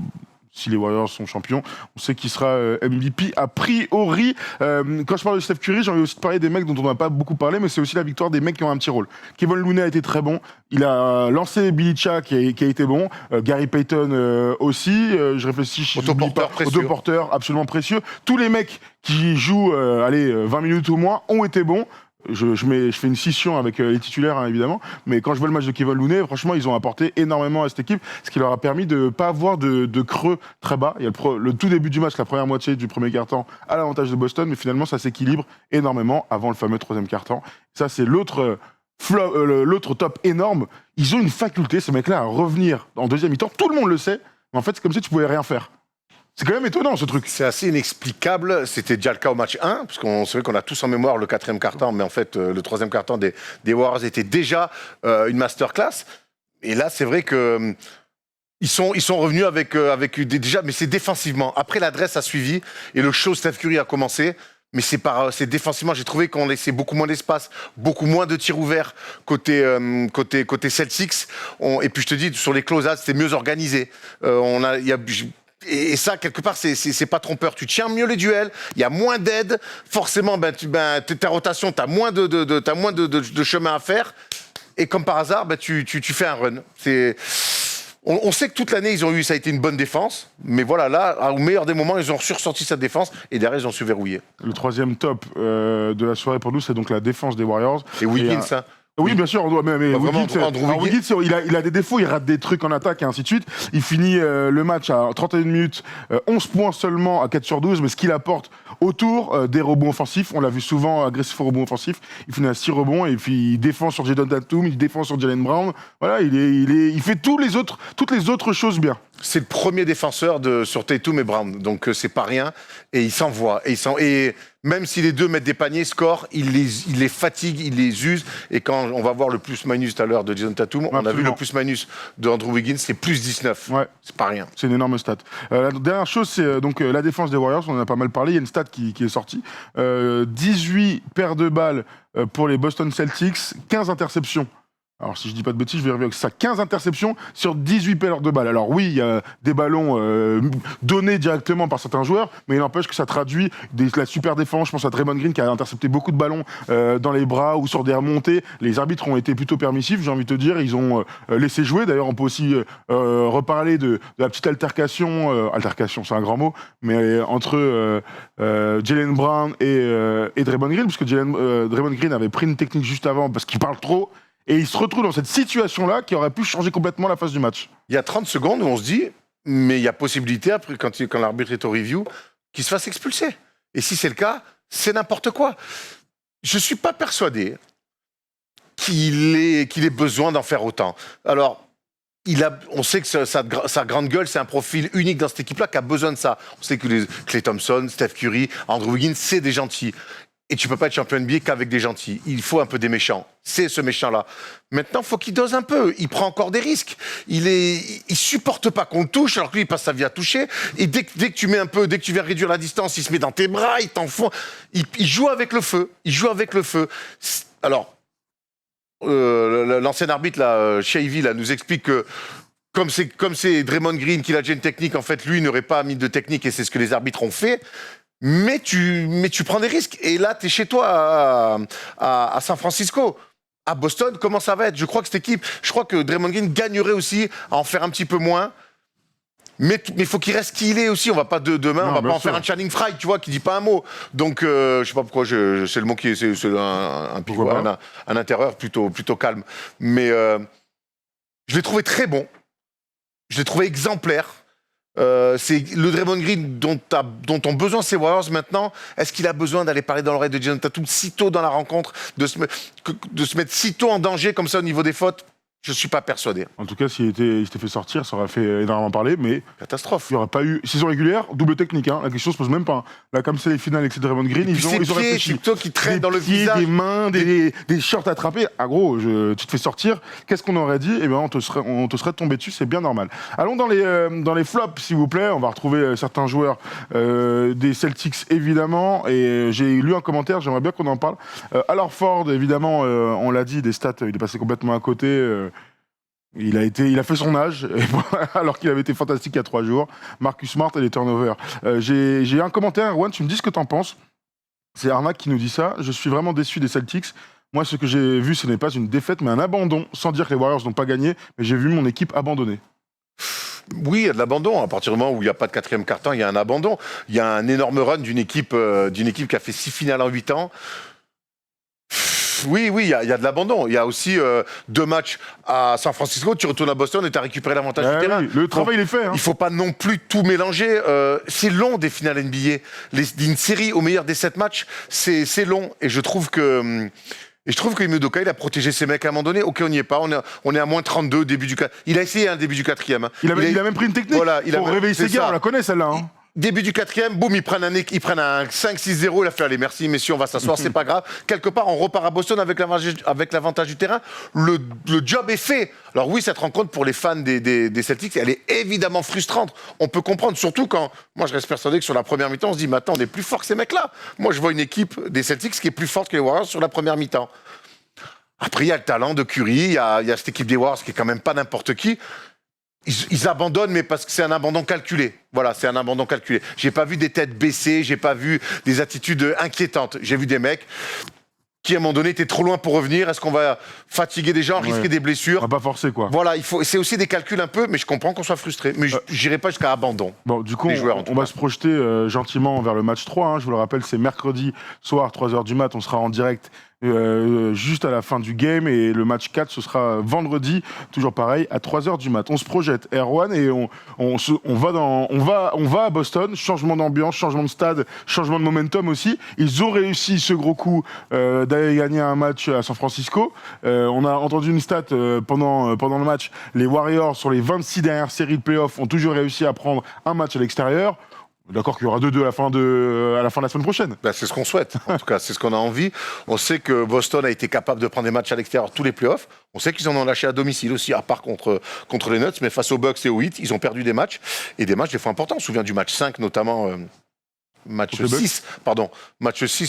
Si les Warriors sont champions, on sait qu'il sera MVP a priori. Quand je parle de Steph Curry, j'ai envie aussi de parler des mecs dont on n'a pas beaucoup parlé, mais c'est aussi la victoire des mecs qui ont un petit rôle. Kevin Looney a été très bon. Il a lancé Billy Cha qui a été bon. Gary Payton aussi. Je réfléchis. Autoporteur absolument précieux. Tous les mecs qui jouent 20 minutes ou moins ont été bons. Je fais une scission avec les titulaires, hein, évidemment, mais quand je vois le match de Kevin Looney, franchement, ils ont apporté énormément à cette équipe, ce qui leur a permis de ne pas avoir de creux très bas. Il y a le tout début du match, la première moitié du premier quart-temps, à l'avantage de Boston, mais finalement, ça s'équilibre énormément avant le fameux troisième quart-temps. Ça, c'est l'autre top énorme. Ils ont une faculté, ces mecs-là, à revenir en deuxième mi-temps. Tout le monde le sait, mais en fait, c'est comme si tu pouvais rien faire. C'est quand même étonnant, ce truc. C'est assez inexplicable. C'était déjà le cas au match 1, parce qu'on sait qu'on a tous en mémoire le quatrième quart-temps, mais en fait, le troisième quart-temps des Warriors était déjà une masterclass. Et là, c'est vrai que ils sont revenus avec déjà, mais c'est défensivement. Après, l'adresse a suivi et le show Steph Curry a commencé. Mais c'est défensivement, j'ai trouvé qu'on laissait beaucoup moins d'espace, beaucoup moins de tirs ouverts côté Celtics. Et puis je te dis, sur les close-outs, c'était mieux organisé. Et ça, quelque part, c'est pas trompeur. Tu tiens mieux les duels, il y a moins d'aide. Forcément, ta rotation, t'as moins de chemin à faire. Et comme par hasard, tu fais un run. On sait que toute l'année, ça a été une bonne défense. Mais voilà, là, au meilleur des moments, ils ont ressorti cette défense. Et derrière, ils ont su verrouiller. Le troisième top de la soirée pour nous, c'est donc la défense des Warriors. Et Wiggins, hein. Oui, bien sûr, on doit. Mais Wiggins, il a des défauts, il rate des trucs en attaque et ainsi de suite. Il finit le match à 31 minutes, 11 points seulement à 4 sur 12, mais ce qu'il apporte autour des rebonds offensifs, on l'a vu souvent agressif aux rebonds offensifs, il finit à 6 rebonds et puis il défend sur Jaden Tatum, il défend sur Jaylen Brown. Voilà, il fait toutes les autres choses bien. C'est le premier défenseur sur Tatum et Brown, donc c'est pas rien. Et il s'envoie. Et même si les deux mettent des paniers, score, il les fatigue, il les use. Et quand on va voir le plus-minus tout à l'heure de Jason Tatum, on a vu le plus-minus de Andrew Wiggins, c'est plus 19. Ouais. C'est pas rien. C'est une énorme stat. La dernière chose, c'est donc la défense des Warriors, on en a pas mal parlé. Il y a une stat qui est sortie. 18 paires de balles pour les Boston Celtics, 15 interceptions. Alors, si je dis pas de bêtises, je vais revenir avec ça. 15 interceptions sur 18 paires de balles. Alors oui, il y a des ballons donnés directement par certains joueurs, mais il n'empêche que ça traduit la super défense. Je pense à Draymond Green qui a intercepté beaucoup de ballons dans les bras ou sur des remontées. Les arbitres ont été plutôt permissifs, j'ai envie de te dire. Ils ont laissé jouer. D'ailleurs, on peut aussi reparler de la petite altercation. Altercation, c'est un grand mot, mais entre Jaylen Brown et Draymond Green, parce que Draymond Green avait pris une technique juste avant parce qu'il parle trop. Et il se retrouve dans cette situation-là qui aurait pu changer complètement la face du match. Il y a 30 secondes où on se dit, mais il y a possibilité, après, quand l'arbitre est au review, qu'il se fasse expulser. Et si c'est le cas, c'est n'importe quoi. Je ne suis pas persuadé qu'il ait besoin d'en faire autant. Alors, on sait que sa grande gueule, c'est un profil unique dans cette équipe-là qui a besoin de ça. On sait que Klay Thompson, Steph Curry, Andrew Wiggins, c'est des gentils. Et tu peux pas être champion NBA qu'avec des gentils. Il faut un peu des méchants. C'est ce méchant-là. Maintenant, faut qu'il dose un peu. Il prend encore des risques. Il supporte pas qu'on le touche, alors que lui, il passe sa vie à toucher. Et dès que tu mets un peu, dès que tu viens réduire la distance, il se met dans tes bras, il t'enfonce. Il joue avec le feu. Il joue avec le feu. Alors, l'ancien arbitre, là, Shavy, là, nous explique que comme c'est Draymond Green qui a déjà une technique, en fait, lui, n'aurait pas mis de technique et c'est ce que les arbitres ont fait. Mais tu prends des risques. Et là, tu es chez toi à San Francisco. À Boston, comment ça va être? Je crois que cette équipe, Draymond Green gagnerait aussi à en faire un petit peu moins. Mais il faut qu'il reste qui il est aussi. On va pas demain, on va pas en faire un Channing Frye, tu vois, qui dit pas un mot. Donc, je sais pas pourquoi, c'est le mot qui est, c'est un pivot, un intérieur plutôt calme. Mais je l'ai trouvé très bon. Je l'ai trouvé exemplaire. C'est le Draymond Green dont ont besoin ces Warriors maintenant. Est-ce qu'il a besoin d'aller parler dans l'oreille de Jason Tatum si tôt dans la rencontre, de se mettre si tôt en danger comme ça au niveau des fautes? Je suis pas persuadé. En tout cas, s'il s'était fait sortir, ça aurait fait énormément parler, mais Catastrophe. il n'y aurait pas eu saison régulière, double technique. Hein. La question se pose même pas. Hein. Là, comme c'est les finales avec ces Draymond Green, ils ont réfléchi. Plutôt qui traînent Des dans le pieds, visage. des mains, des shorts attrapés. Ah gros, tu te fais sortir. Qu'est-ce qu'on aurait dit? Eh ben, on te serait tombé dessus. C'est bien normal. Allons dans les flops, s'il vous plaît. On va retrouver certains joueurs des Celtics, évidemment. Et j'ai lu un commentaire. J'aimerais bien qu'on en parle. Alors Ford, évidemment, on l'a dit, des stats, il est passé complètement à côté. Il a fait son âge, alors qu'il avait été fantastique il y a 3 jours. Marcus Smart et les turnovers. J'ai un commentaire, Erwan, tu me dis ce que t'en penses. C'est Arnac qui nous dit ça. Je suis vraiment déçu des Celtics. Moi, ce que j'ai vu, ce n'est pas une défaite, mais un abandon. Sans dire que les Warriors n'ont pas gagné, mais j'ai vu mon équipe abandonnée. Oui, il y a de l'abandon. À partir du moment où il n'y a pas de quatrième quart-temps, il y a un abandon. Il y a un énorme run d'une équipe qui a fait 6 finales en 8 ans. Oui, il y a de l'abandon. Il y a aussi 2 matchs à San Francisco, tu retournes à Boston et tu as récupéré l'avantage du terrain. Oui, le travail, il est fait. Hein. Il ne faut pas non plus tout mélanger. C'est long des finales NBA. Une série au meilleur des 7 matchs, c'est long. Et je trouve que Ime Udoka, il a protégé ses mecs à un moment donné. Ok, on n'y est pas. On est à moins 32 début du 4. Il a essayé un début du 4e. Hein. Il a même pris une technique pour réveiller ses gars. On la connaît celle-là. Hein. Début du 4e, boum, ils prennent un 5-6-0. Il a fait, allez, merci, messieurs, on va s'asseoir, c'est pas grave. Quelque part, on repart à Boston avec l'avantage du terrain. Le job est fait. Alors oui, cette rencontre pour les fans des Celtics, elle est évidemment frustrante. On peut comprendre, surtout quand, moi je reste persuadé que sur la première mi-temps, on se dit, mais attends, on est plus fort que ces mecs-là. Moi, je vois une équipe des Celtics qui est plus forte que les Warriors sur la première mi-temps. Après, il y a le talent de Curry, il y a cette équipe des Warriors qui est quand même pas n'importe qui. Ils abandonnent, mais parce que c'est un abandon calculé. Voilà, c'est un abandon calculé. J'ai pas vu des têtes baissées, j'ai pas vu des attitudes inquiétantes. J'ai vu des mecs qui, à un moment donné, étaient trop loin pour revenir. Est-ce qu'on va fatiguer des gens, risquer des blessures? On va pas forcer, quoi. Voilà, c'est aussi des calculs un peu, mais je comprends qu'on soit frustré. Mais j'irai pas jusqu'à abandon. Bon, du coup, on va se projeter gentiment vers le match 3. Hein. Je vous le rappelle, c'est mercredi soir, 3h du mat. On sera en direct juste à la fin du game, et le match 4 ce sera vendredi, toujours pareil, à 3h du mat. On se projette, Erwan, et on va à Boston. Changement d'ambiance, changement de stade, changement de momentum aussi. Ils ont réussi ce gros coup d'aller gagner un match à San Francisco. On a entendu une stat pendant le match. Les Warriors, sur les 26 dernières séries de playoffs, ont toujours réussi à prendre un match à l'extérieur. D'accord qu'il y aura 2-2 à la fin de la semaine prochaine. Ben, c'est ce qu'on souhaite. En tout cas, c'est ce qu'on a envie. On sait que Boston a été capable de prendre des matchs à l'extérieur tous les playoffs. On sait qu'ils en ont lâché à domicile aussi, à part contre les Nuts. Mais face aux Bucks et aux Heat, ils ont perdu des matchs. Et des matchs des fois importants. On se souvient du match 5, notamment match 6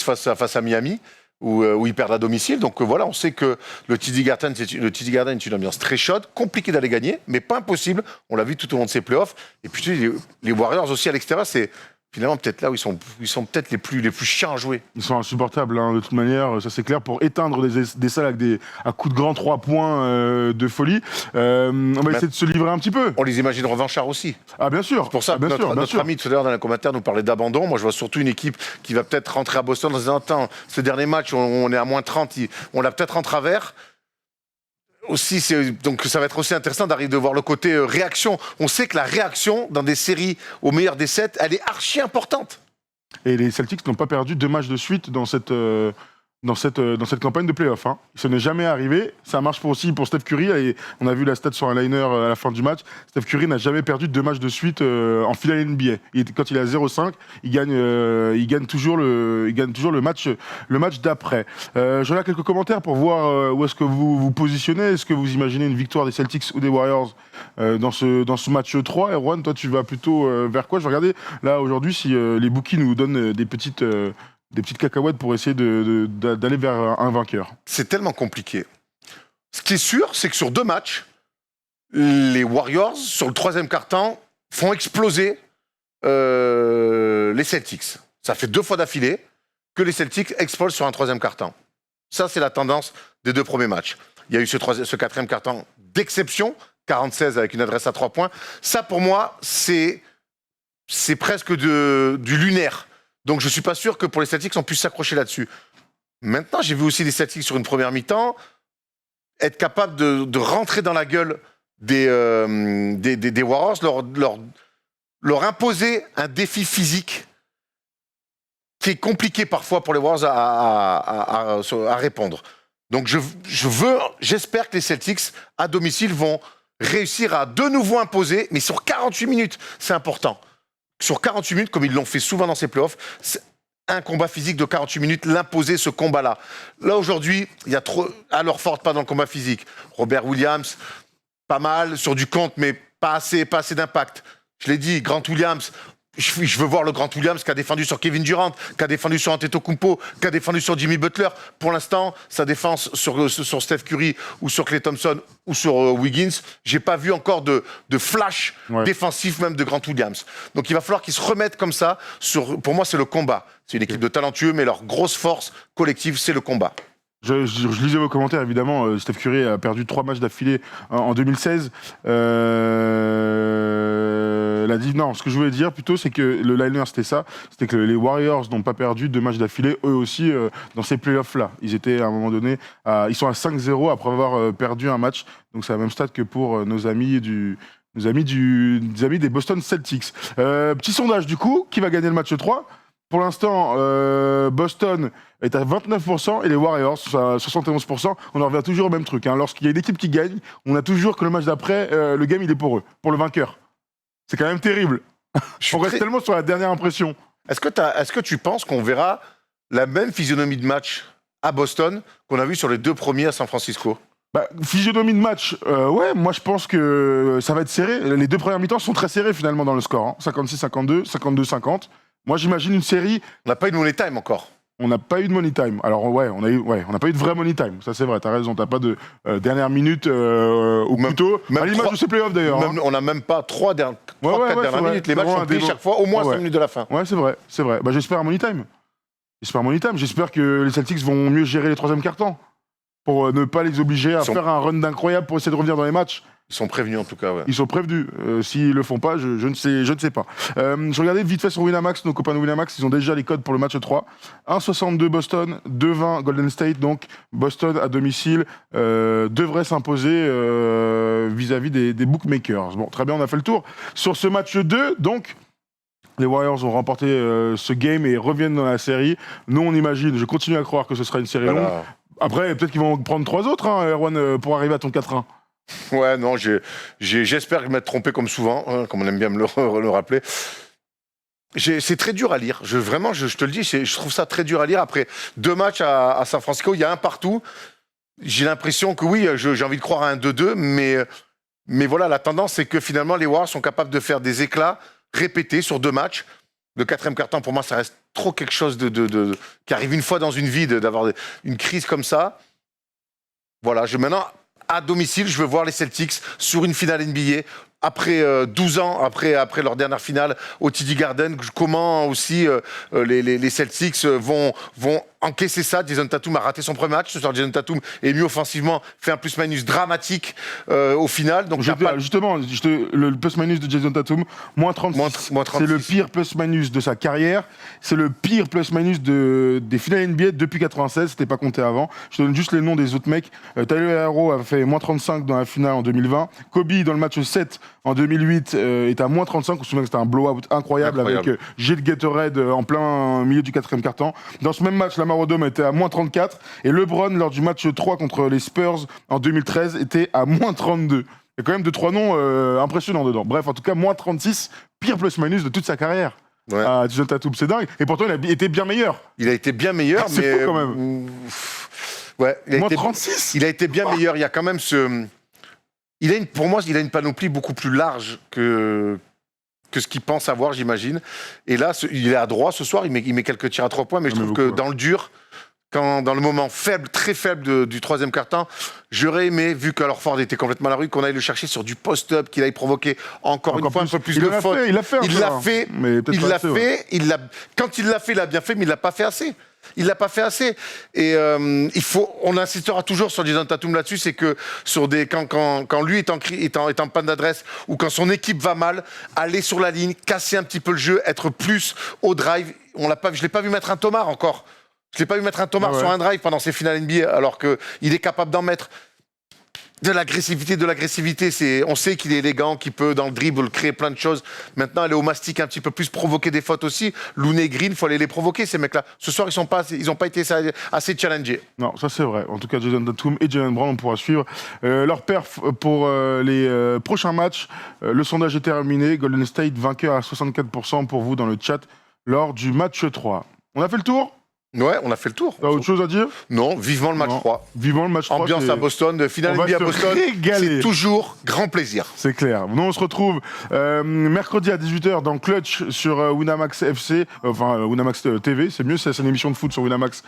face à Miami. Où ils perdent à domicile. Donc voilà, on sait que le TD Garden est une ambiance très chaude, compliqué d'aller gagner, mais pas impossible. On l'a vu tout au long de ces playoffs. Et puis les Warriors aussi à l'extérieur, c'est finalement peut-être là où ils sont peut-être les plus chiants à jouer. Ils sont insupportables, hein, de toute manière, ça c'est clair, pour éteindre des salles avec à coups de grands 3 points de folie. On va essayer de se livrer un petit peu. On les imagine revanchards aussi. Ah bien sûr. C'est pour ça que notre ami tout à l'heure dans les commentaires nous parlait d'abandon. Moi je vois surtout une équipe qui va peut-être rentrer à Boston en se disant, attends, ce dernier match, on est à moins 30, on l'a peut-être en travers. Aussi, donc ça va être aussi intéressant d'arriver de voir le côté réaction. On sait que la réaction dans des séries au meilleur des 7, elle est archi importante. Et les Celtics n'ont pas perdu 2 matchs de suite dans cette campagne de play-off. Hein. Ça n'est jamais arrivé. Ça marche aussi pour Steph Curry. Et on a vu la stat sur un liner à la fin du match. Steph Curry n'a jamais perdu 2 matchs de suite en finale NBA. Quand il est à 0,5, il gagne toujours le match d'après. J'en ai quelques commentaires pour voir où est-ce que vous vous positionnez. Est-ce que vous imaginez une victoire des Celtics ou des Warriors dans ce match 3? Erwan, toi, tu vas plutôt vers quoi? Je vais regarder là aujourd'hui si les bookies nous donnent des petites cacahuètes pour essayer d'aller vers un vainqueur. C'est tellement compliqué. Ce qui est sûr, c'est que sur 2 matchs, les Warriors, sur le 3e quart-temps, font exploser les Celtics. Ça fait 2 fois d'affilée que les Celtics explosent sur un 3e quart-temps. Ça, c'est la tendance des 2 premiers matchs. Il y a eu ce 4e quart-temps d'exception, 46 avec une adresse à 3 points. Ça, pour moi, c'est presque du lunaire. Donc, je ne suis pas sûr que pour les Celtics, on puisse s'accrocher là-dessus. Maintenant, j'ai vu aussi les Celtics sur une première mi-temps être capables de rentrer dans la gueule des Warriors, leur imposer un défi physique qui est compliqué parfois pour les Warriors à répondre. Donc j'espère que les Celtics, à domicile, vont réussir à de nouveau imposer, mais sur 48 minutes, c'est important. Sur 48 minutes, comme ils l'ont fait souvent dans ces playoffs, c'est un combat physique de 48 minutes, l'imposer ce combat-là. Là, aujourd'hui, il y a trop... Al Horford, pas dans le combat physique. Robert Williams, pas mal, sur du compte, mais pas assez d'impact. Je l'ai dit, Grant Williams... Je veux voir le Grant Williams qui a défendu sur Kevin Durant, qui a défendu sur Antetokounmpo, qui a défendu sur Jimmy Butler. Pour l'instant, sa défense sur Steph Curry ou sur Klay Thompson ou sur Wiggins, j'ai pas vu encore de flash défensif même de Grant Williams. Donc il va falloir qu'ils se remettent comme ça. Pour moi, c'est le combat. C'est une équipe de talentueux, mais leur grosse force collective, c'est le combat. Je lisais vos commentaires, évidemment. Steph Curry a perdu 3 matchs d'affilée en 2016. Non, ce que je voulais dire plutôt, c'est que le liner, c'était ça. C'était que les Warriors n'ont pas perdu 2 matchs d'affilée, eux aussi, dans ces playoffs-là. Ils étaient, à un moment donné, ils sont à 5-0 après avoir perdu un match. Donc c'est la même stat que pour nos amis des Boston Celtics. Petit sondage, du coup, qui va gagner le match 3 ? Pour l'instant, Boston est à 29% et les Warriors à 71%. On en revient toujours au même truc. Lorsqu'il y a une équipe qui gagne, on a toujours que le match d'après, le game, il est pour eux, pour le vainqueur. C'est quand même terrible. On reste tellement sur la dernière impression. Est-ce que tu penses qu'on verra la même physionomie de match à Boston qu'on a vu sur les 2 premiers à San Francisco ? Physionomie de match, ouais, moi je pense que ça va être serré. Les 2 premières mi-temps sont très serrés finalement dans le score. 56-52, 52-50. Moi, j'imagine une série. On n'a pas eu de money time encore. On n'a pas eu de money time. Alors, on n'a pas eu de vrai money time. Ça, c'est vrai, t'as raison. T'as pas de dernière minute au couteau. À l'image de ces playoffs, d'ailleurs. On n'a même pas 3-4 dernières minutes. Les matchs sont pris chaque fois au moins 5 minutes de la fin. Ouais, c'est vrai. J'espère un money time. J'espère que les Celtics vont mieux gérer les 3e quart-temps pour ne pas les obliger à faire un run d'incroyable pour essayer de revenir dans les matchs. Ils sont prévenus en tout cas, ouais. Ils sont prévenus. S'ils le font pas, je ne sais pas. Je regardais vite fait sur Winamax, nos copains de Winamax, ils ont déjà les codes pour le match 3. 1,62 Boston, 2,20 Golden State, donc Boston à domicile devrait s'imposer vis-à-vis des bookmakers. Bon, très bien, on a fait le tour. Sur ce match 2, donc, les Warriors ont remporté ce game et reviennent dans la série. Nous, on imagine, je continue à croire que ce sera une série longue. Après, peut-être qu'ils vont prendre 3 autres, Erwan, pour arriver à ton 4-1. Ouais, non, j'espère m'être trompé comme souvent, comme on aime bien me le rappeler. C'est très dur à lire. Vraiment, je te le dis, je trouve ça très dur à lire. Après 2 matchs à San Francisco, il y a un partout. J'ai l'impression que oui, j'ai envie de croire à un 2-2, mais voilà, la tendance, c'est que finalement, les Warriors sont capables de faire des éclats répétés sur 2 matchs. Le 4e quart-temps, pour moi, ça reste trop quelque chose qui arrive une fois dans une vie, d'avoir une crise comme ça. Voilà, maintenant... À domicile, je veux voir les Celtics sur une finale NBA. Après 12 ans, après leur dernière finale au TD Garden, comment aussi les Celtics vont encaisser ça. Jason Tatum a raté son premier match. Ce soir, Jason Tatum est mieux offensivement, fait un plus-minus dramatique au final. Donc justement, le plus-minus de Jason Tatum, moins 36. C'est le pire plus-minus de sa carrière. C'est le pire plus-minus des finales NBA depuis 96. C'était pas compté avant. Je te donne juste les noms des autres mecs. Tyler Herro a fait moins 35 dans la finale en 2020. Kobe, dans le match 7 en 2008, est à moins 35. On se souvient que c'était un blowout incroyable. Avec jet de Gatorade en plein milieu du 4e quart-temps. Dans ce même match, Lamar Odom était à moins 34. Et LeBron, lors du match 3 contre les Spurs en 2013, était à moins 32. Il y a quand même 2-3 noms impressionnants dedans. Bref, en tout cas, moins 36, pire plus-minus de toute sa carrière. Ouais. Jason Tatum, c'est dingue. Et pourtant, il a été bien meilleur. Il a été bien meilleur, mais... C'est fou quand même. Ouais, moins 36. Il a été bien meilleur. Il y a quand même pour moi, il a une panoplie beaucoup plus large que ce qu'il pense avoir, j'imagine. Et là, il est à droit ce soir, il met quelques tirs à 3 points, mais je trouve que dans le dur, dans le moment faible, très faible du 3e quart-temps, j'aurais aimé, vu qu'Al Horford était complètement à la rue, qu'on aille le chercher sur du post-up, qu'il aille provoquer encore une fois un peu plus de fautes. Il l'a fait. Quand il l'a fait, il l'a bien fait, mais il l'a pas fait assez. Il l'a pas fait assez. Et on insistera toujours sur Jason Tatum là-dessus, c'est que quand lui est en panne d'adresse ou quand son équipe va mal, aller sur la ligne, casser un petit peu le jeu, être plus au drive. Je l'ai pas vu mettre un Tomar encore. Je l'ai pas vu mettre un Tomar sur un drive pendant ses finales NBA, alors qu'il est capable d'en mettre. De l'agressivité. On sait qu'il est élégant, qu'il peut, dans le dribble, créer plein de choses. Maintenant, aller au mastic un petit peu plus, provoquer des fautes aussi. Looney, Green, il faut aller les provoquer, ces mecs-là. Ce soir, ils n'ont pas été assez challengés. Non, ça c'est vrai. En tout cas, Jason Tatum et Jalen Brown, on pourra suivre leur perf pour les prochains matchs. Le sondage est terminé. Golden State vainqueur à 64% pour vous dans le chat lors du match 3. On a fait le tour? Ouais, on a fait le tour. T'as autre chose à dire? Non, vivement le match 3. Vivement le match 3. Ambiance à Boston, finale NBA à Boston. C'est toujours grand plaisir. C'est clair. Nous, on se retrouve mercredi à 18h dans Clutch sur Winamax FC, Winamax TV. C'est mieux, c'est une émission de foot sur Winamax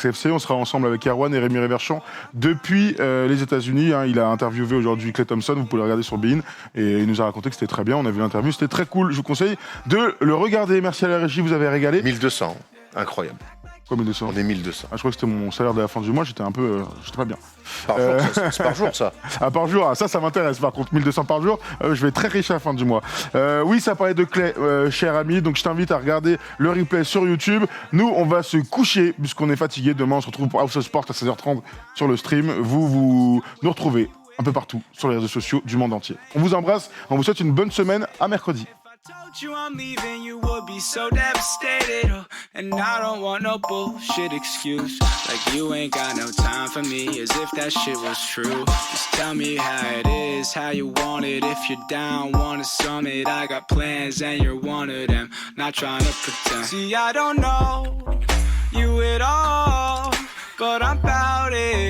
FC. On sera ensemble avec Erwan et Rémi Réverchand depuis les États-Unis. Hein. Il a interviewé aujourd'hui Klay Thompson. Vous pouvez le regarder sur Bein. Et il nous a raconté que c'était très bien. On a vu l'interview. C'était très cool. Je vous conseille de le regarder. Merci à la régie. Vous avez régalé. 1200. Incroyable. Quoi, 1200? On est 1200. Ah, je crois que c'était mon salaire de la fin du mois, j'étais pas bien. Par jour, c'est par jour, ça. Ah, par jour, ça m'intéresse. Par contre, 1200 par jour, je vais être très riche à la fin du mois. Oui, ça parlait de Klay, cher ami, donc je t'invite à regarder le replay sur YouTube. Nous, on va se coucher, puisqu'on est fatigué. Demain, on se retrouve pour House of Sport à 16h30 sur le stream. Vous nous retrouvez un peu partout sur les réseaux sociaux du monde entier. On vous embrasse, on vous souhaite une bonne semaine, à mercredi. Told you I'm leaving, you would be so devastated. And I don't want no bullshit excuse. Like you ain't got no time for me, as if that shit was true. Just tell me how it is, how you want it. If you're down, want a summit, I got plans and you're one of them. Not trying to pretend. See, I don't know you at all, but I'm about it.